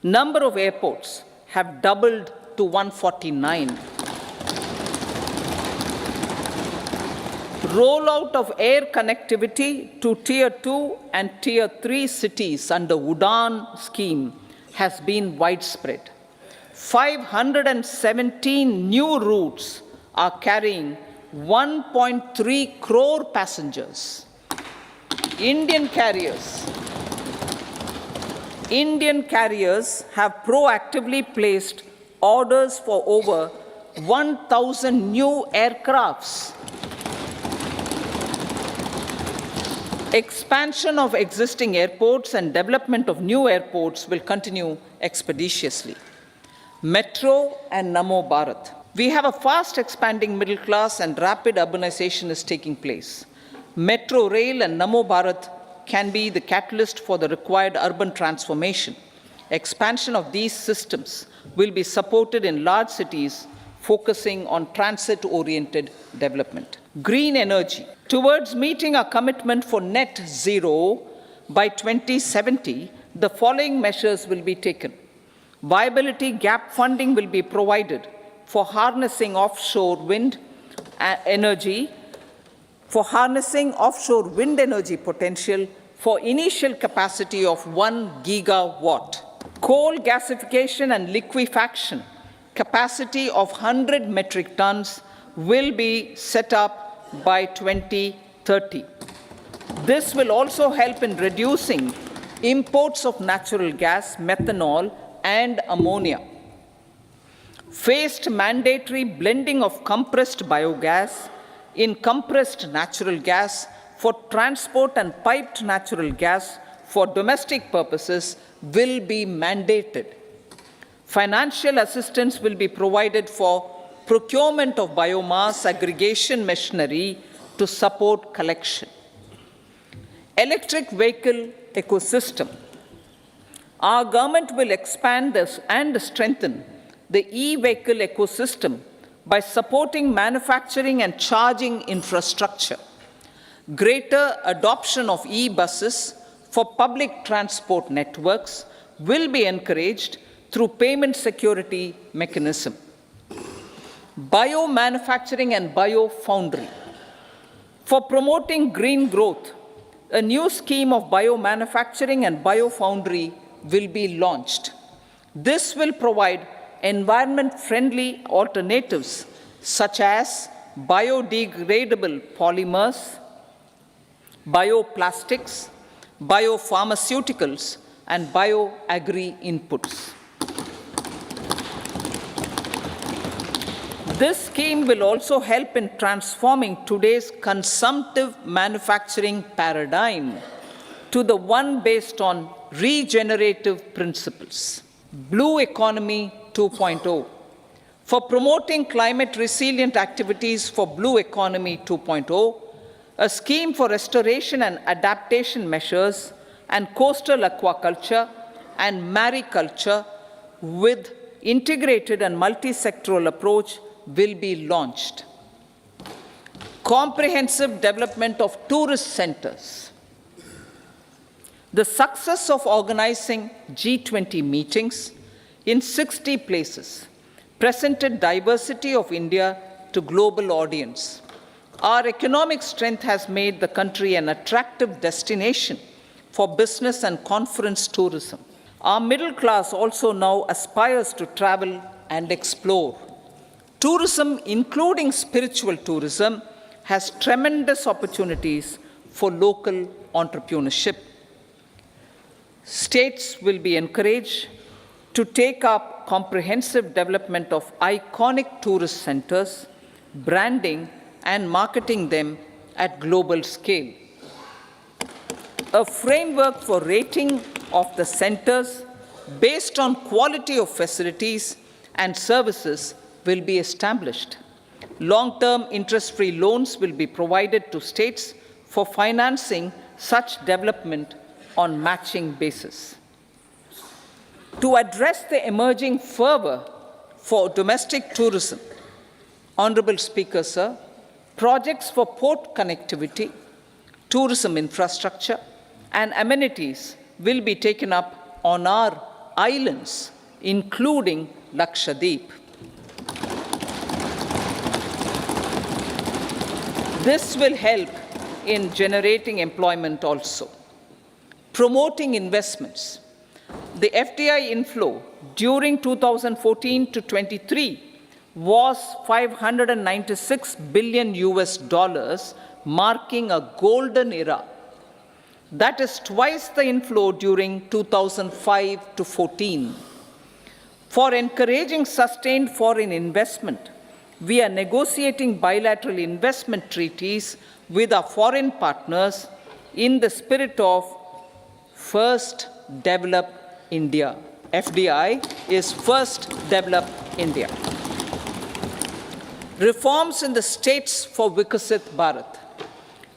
Number of airports have doubled to 149. Rollout of air connectivity to Tier 2 and Tier 3 cities under UDAN scheme has been widespread. 517 new routes are carrying 1.3 crore passengers. Indian carriers have proactively placed orders for over 1,000 new aircrafts. Expansion of existing airports and development of new airports will continue expeditiously. Metro and Namo Bharat. We have a fast expanding middle class and rapid urbanization is taking place. Metro rail and Namo Bharat can be the catalyst for the required urban transformation. Expansion of these systems will be supported in large cities, focusing on transit-oriented development. Green energy. Towards meeting our commitment for net zero by 2070, the following measures will be taken. Viability gap funding will be provided for harnessing offshore wind energy, potential for initial capacity of 1 gigawatt. Coal gasification and liquefaction capacity of 100 metric tons will be set up by 2030. This will also help in reducing imports of natural gas, methanol, and ammonia. Phased mandatory blending of compressed biogas in compressed natural gas for transport and piped natural gas for domestic purposes will be mandated. Financial assistance will be provided for procurement of biomass aggregation machinery to support collection. Electric vehicle ecosystem. Our government will expand this and strengthen the e-vehicle ecosystem by supporting manufacturing and charging infrastructure. Greater adoption of e-buses for public transport networks will be encouraged through payment security mechanism. Biomanufacturing and biofoundry. For promoting green growth, a new scheme of biomanufacturing and biofoundry will be launched. This will provide environment-friendly alternatives such as biodegradable polymers, bioplastics, biopharmaceuticals, and bioagri inputs. This scheme will also help in transforming today's consumptive manufacturing paradigm to the one based on regenerative principles. Blue Economy 2.0. For promoting climate resilient activities for Blue Economy 2.0, a scheme for restoration and adaptation measures and coastal aquaculture and mariculture with integrated and multi-sectoral approach will be launched. Comprehensive development of tourist centers. The success of organizing G20 meetings in 60 places presented diversity of India to global audience. Our economic strength has made the country an attractive destination for business and conference tourism. Our middle class also now aspires to travel and explore. Tourism, including spiritual tourism, has tremendous opportunities for local entrepreneurship. States will be encouraged to take up comprehensive development of iconic tourist centers, branding and marketing them at global scale. A framework for rating of the centers based on quality of facilities and services will be established. Long-term interest-free loans will be provided to states for financing such development on matching basis. To address the emerging fervor for domestic tourism, Honorable Speaker, sir, projects for port connectivity, tourism infrastructure, and amenities will be taken up on our islands, including Lakshadweep. This will help in generating employment also. Promoting investments. The FDI inflow during 2014 to 23 was 596 billion US dollars, marking a golden era. That is twice the inflow during 2005 to 14. For encouraging sustained foreign investment, we are negotiating bilateral investment treaties with our foreign partners in the spirit of First Develop India. FDI is First Develop India. Reforms in the states for Vikasit Bharat.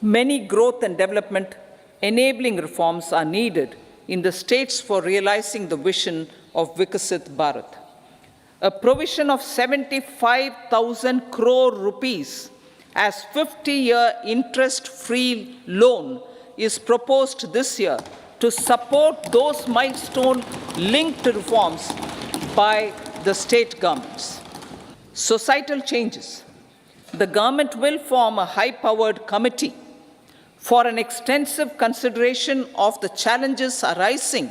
Many growth and development enabling reforms are needed in the states for realizing the vision of Vikasit Bharat. A provision of 75,000 crore rupees as 50-year interest-free loan is proposed this year to support those milestone-linked reforms by the state governments. Societal changes. The government will form a high-powered committee for an extensive consideration of the challenges arising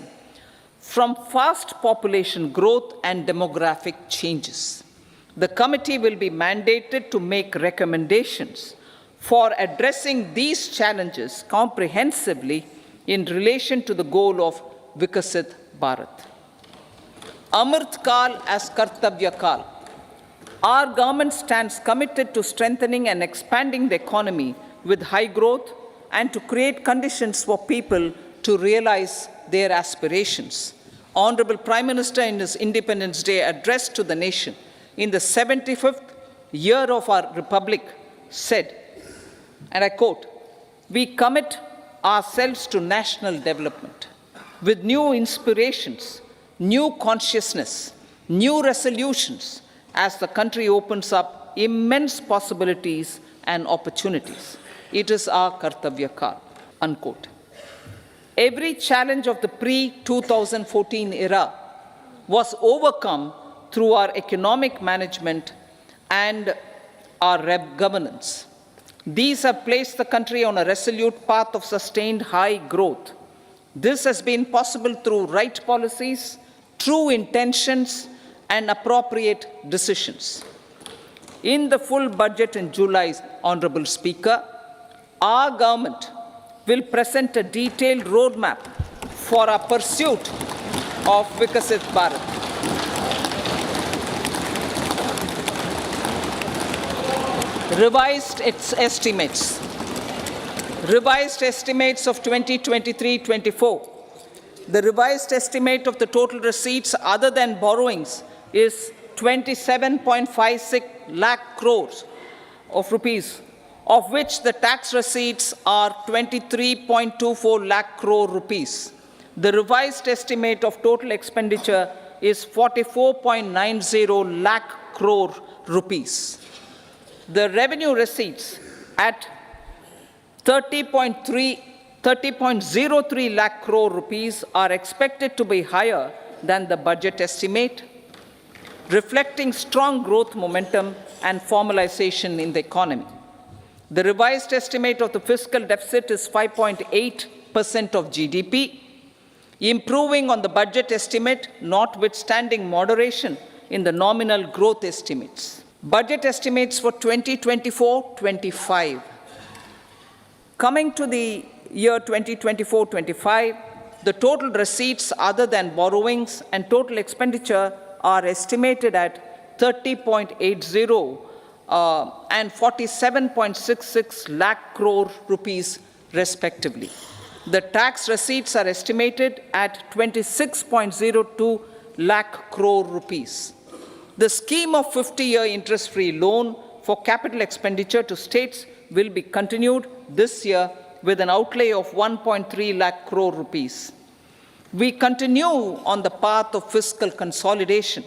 from fast population growth and demographic changes. The committee will be mandated to make recommendations for addressing these challenges comprehensively in relation to the goal of Vikasit Bharat. Amrit Kal as Kartavya Kal. Our government stands committed to strengthening and expanding the economy with high growth and to create conditions for people to realize their aspirations. Honorable Prime Minister, in his Independence Day address to the nation in the 75th year of our Republic, said, and I quote, "We commit ourselves to national development with new inspirations, new consciousness, new resolutions as the country opens up immense possibilities and opportunities. It is our Kartavya Kal," unquote. Every challenge of the pre-2014 era was overcome through our economic management and our governance. These have placed the country on a resolute path of sustained high growth. This has been possible through right policies, true intentions, and appropriate decisions. In the full budget in July, Honorable Speaker, our government will present a detailed roadmap for our pursuit of Vikasit Bharat. Revised estimates. Revised estimates of 2023-24. The revised estimate of the total receipts other than borrowings is 27.56 lakh crores of rupees, of which the tax receipts are 23.24 lakh crore rupees. The revised estimate of total expenditure is 44.90 lakh crore rupees. The revenue receipts at 30.03 lakh crore rupees are expected to be higher than the budget estimate, reflecting strong growth momentum and formalization in the economy. The revised estimate of the fiscal deficit is 5.8% of GDP, improving on the budget estimate, notwithstanding moderation in the nominal growth estimates. Budget estimates for 2024-25. Coming to the year 2024-25, the total receipts other than borrowings and total expenditure are estimated at 30.80 and 47.66 lakh crore rupees respectively. The tax receipts are estimated at 26.02 lakh crore rupees. The scheme of 50-year interest-free loan for capital expenditure to states will be continued this year with an outlay of 1.3 lakh crore rupees. We continue on the path of fiscal consolidation,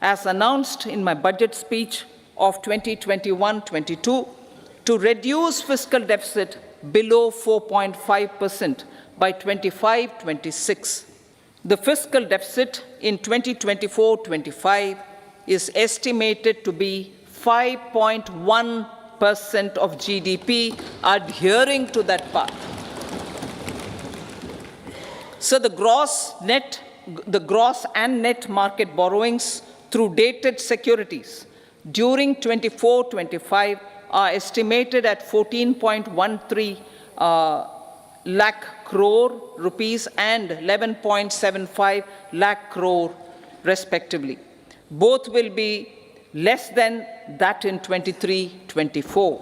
as announced in my budget speech of 2021-22, to reduce fiscal deficit below 4.5% by 25-26. The fiscal deficit in 2024-25 is estimated to be 5.1% of GDP, adhering to that path. So the gross and net market borrowings through dated securities during 24-25 are estimated at 14.13 lakh crore rupees and 11.75 lakh crore respectively. Both will be less than that in 23-24.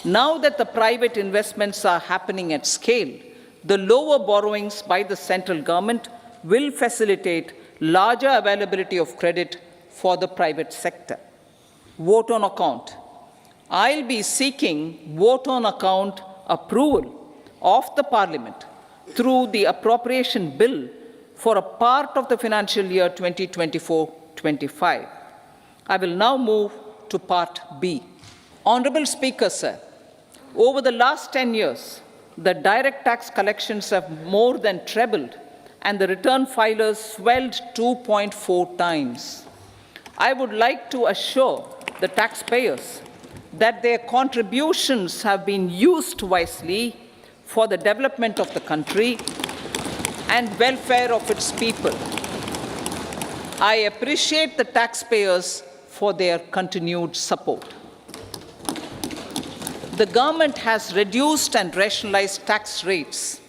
Now that the private investments are happening at scale, the lower borrowings by the central government will facilitate larger availability of credit for the private sector. Vote on account. I'll be seeking vote on account approval of the Parliament through the appropriation bill for a part of the financial year 2024-25. I will now move to Part B. Honourable Speaker, sir, over the last 10 years, the direct tax collections have more than trebled and the return filers swelled 2.4 times. I would like to assure the taxpayers that their contributions have been used wisely for the development of the country and welfare of its people. I appreciate the taxpayers for their continued support. The government has reduced and rationalized tax rates.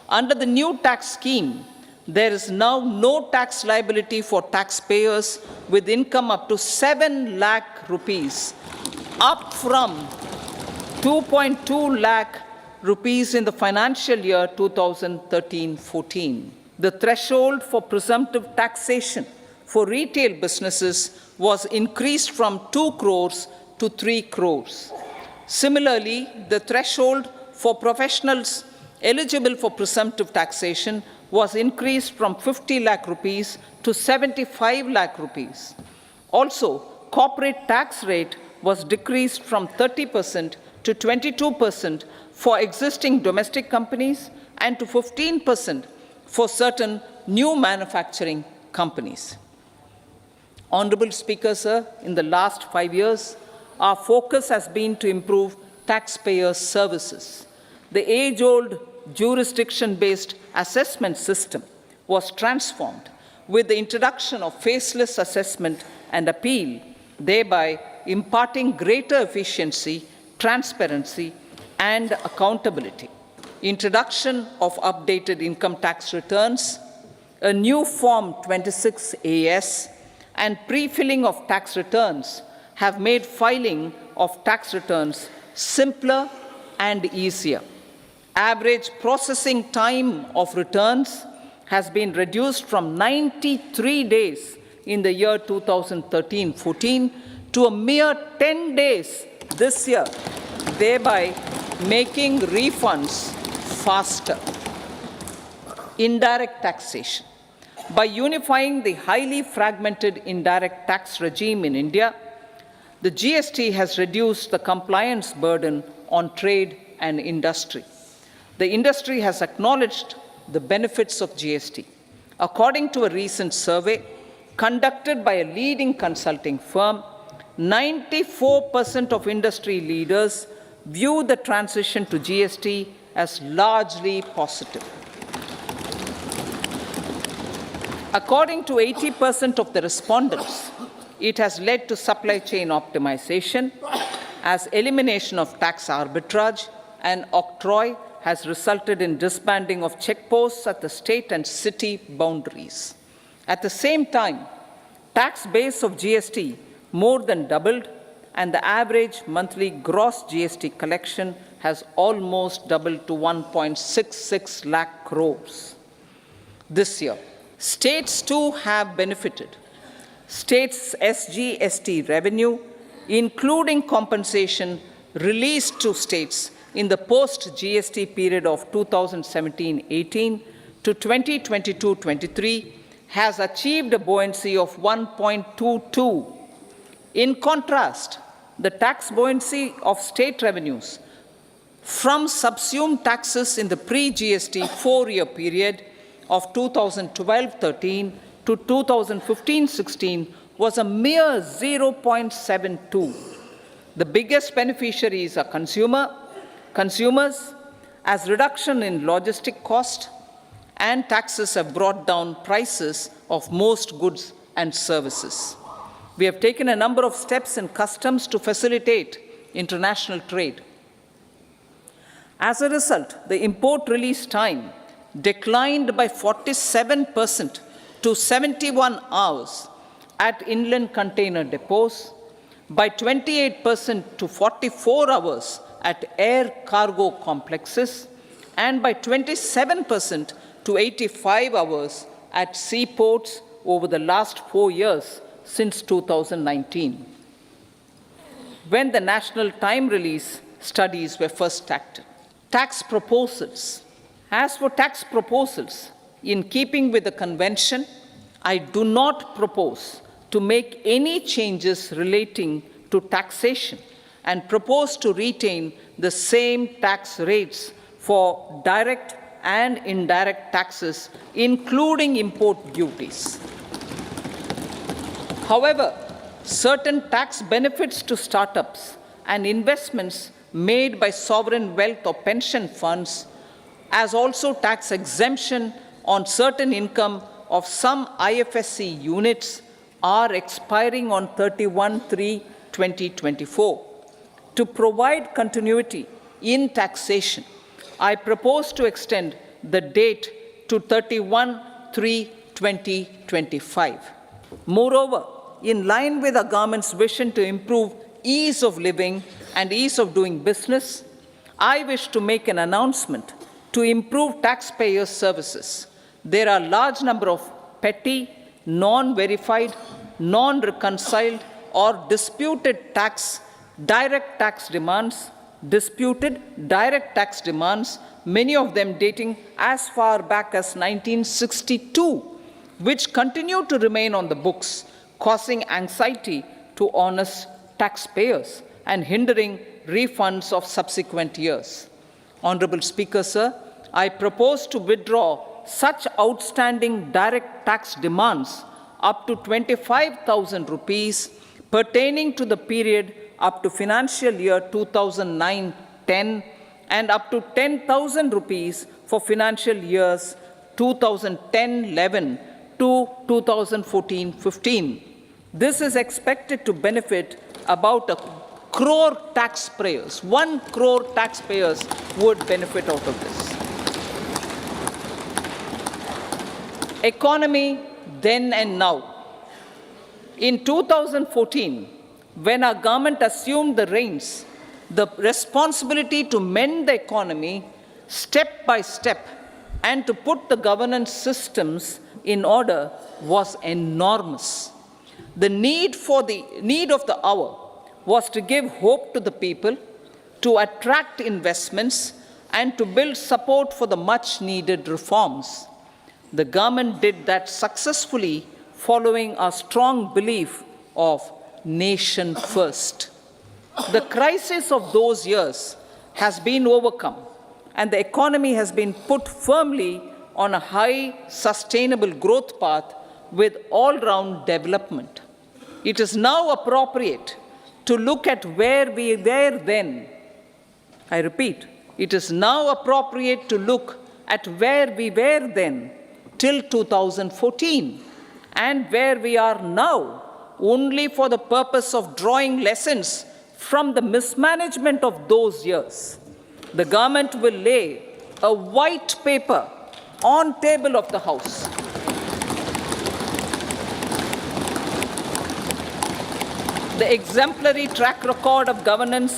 Under the new tax scheme, there is now no tax liability for taxpayers with income up to 7 lakh rupees, up from 2.2 lakh rupees in the financial year 2013-14. The threshold for presumptive taxation for retail businesses was increased from 2 crores to 3 crores. Similarly, the threshold for professionals eligible for presumptive taxation was increased from 50 lakh rupees to 75 lakh rupees. Also, corporate tax rate was decreased from 30% to 22% for existing domestic companies and to 15% for certain new manufacturing companies. Honourable Speaker, sir, in the last 5 years, our focus has been to improve taxpayer services. The age-old jurisdiction-based assessment system was transformed with the introduction of faceless assessment and appeal, thereby imparting greater efficiency, transparency, and accountability. Introduction of updated income tax returns, a new Form 26AS, and pre-filling of tax returns have made filing of tax returns simpler and easier. Average processing time of returns has been reduced from 93 days in the year 2013-14 to a mere 10 days this year, thereby making refunds faster. Indirect taxation. By unifying the highly fragmented indirect tax regime in India, the GST has reduced the compliance burden on trade and industry. The industry has acknowledged the benefits of GST. According to a recent survey conducted by a leading consulting firm, 94% of industry leaders view the transition to GST as largely positive. According to 80% of the respondents, it has led to supply chain optimization, as elimination of tax arbitrage and octroi has resulted in disbanding of checkposts at the state and city boundaries. At the same time, tax base of GST more than doubled, and the average monthly gross GST collection has almost doubled to 1.66 lakh crores this year. States too have benefited. States' SGST revenue, including compensation released to states in the post-GST period of 2017-18 to 2022-23, has achieved a buoyancy of 1.22. In contrast, the tax buoyancy of state revenues from subsumed taxes in the pre-GST 4-year period of 2012-13 to 2015-16 was a mere 0.72. The biggest beneficiaries are consumers, as reduction in logistic cost and taxes have brought down prices of most goods and services. We have taken a number of steps in customs to facilitate international trade. As a result, the import release time declined by 47% to 71 hours at inland container depots, by 28% to 44 hours at air cargo complexes, and by 27% to 85 hours at seaports over the last 4 years since 2019, when the national time release studies were first started. Tax proposals. As for tax proposals, in keeping with the convention, I do not propose to make any changes relating to taxation and propose to retain the same tax rates for direct and indirect taxes, including import duties. However, certain tax benefits to startups and investments made by sovereign wealth or pension funds, as also tax exemption on certain income of some IFSC units, are expiring on 31/3/2024. To provide continuity in taxation, I propose to extend the date to 31/3/2025. Moreover, in line with our government's vision to improve ease of living and ease of doing business, I wish to make an announcement to improve taxpayer services. There are a large number of petty, non-verified, non-reconciled, or disputed direct tax demands, many of them dating as far back as 1962, which continue to remain on the books, causing anxiety to honest taxpayers and hindering refunds of subsequent years. Honorable Speaker, sir, I propose to withdraw such outstanding direct tax demands up to 25,000 rupees pertaining to the period up to financial year 2009-10 and up to 10,000 rupees for financial years 2010-11 to 2014-15. This is expected to benefit about 1 crore taxpayers. 1 crore taxpayers would benefit out of this. Economy then and now. In 2014, when our government assumed the reins, the responsibility to mend the economy step by step and to put the governance systems in order was enormous. The need of the hour was to give hope to the people, to attract investments, and to build support for the much-needed reforms. The government did that successfully, following our strong belief of nation first. The crisis of those years has been overcome, and the economy has been put firmly on a high, sustainable growth path with all-round development. It is now appropriate to look at where we were then. I repeat, it is now appropriate to look at where we were then till 2014 and where we are now, only for the purpose of drawing lessons from the mismanagement of those years. The government will lay a white paper on table of the House. The exemplary track record of governance,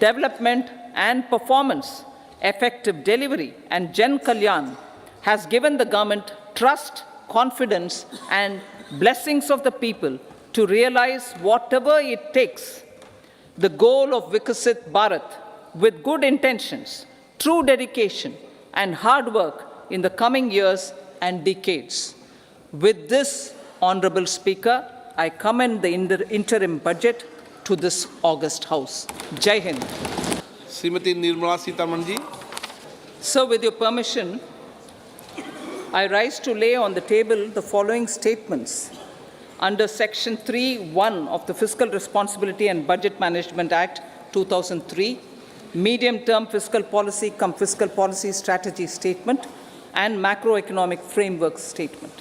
development, and performance, effective delivery, and Jan Kalyan has given the government trust, confidence, and blessings of the people to realize whatever it takes, the goal of Vikasit Bharat, with good intentions, true dedication, and hard work in the coming years and decades. With this, Honorable Speaker, I commend the interim budget to this august House. Jai Hind. Srimati Nirmala Sitharaman ji. Sir, with your permission, I rise to lay on the table the following statements. Under Section 3(1) of the Fiscal Responsibility and Budget Management Act 2003, medium-term fiscal policy cum fiscal policy strategy statement and macroeconomic framework statement.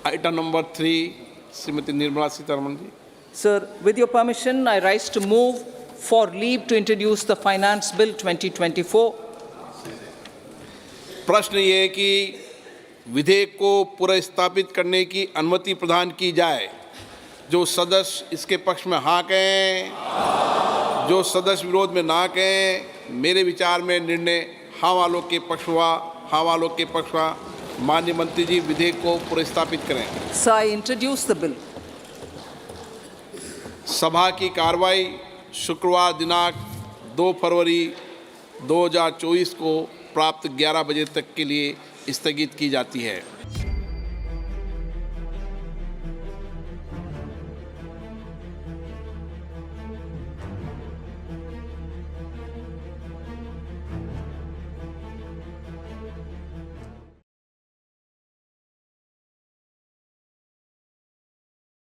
Item number 3, Shrimati Nirmala Sitharaman ji. Sir, with your permission, I rise to move for leave to introduce the Finance Bill 2024. प्रश्न ये है कि विधेयक को पुनर्स्थापित करने की अनुमति प्रदान की जाए। जो सदस्य इसके पक्ष में हाँ कहें, जो सदस्य विरोध में ना कहें। मेरे विचार में निर्णय हाँ वालों के पक्ष हुआ। हाँ वालों के पक्ष हुआ। माननीय मंत्री जी विधेयक को पुनर्स्थापित करें। So I introduce the bill. सभा की कार्रवाई शुक्रवार दिनांक 2 फरवरी 2024 को प्राप्त 11 बजे तक के लिए स्थगित की जाती है।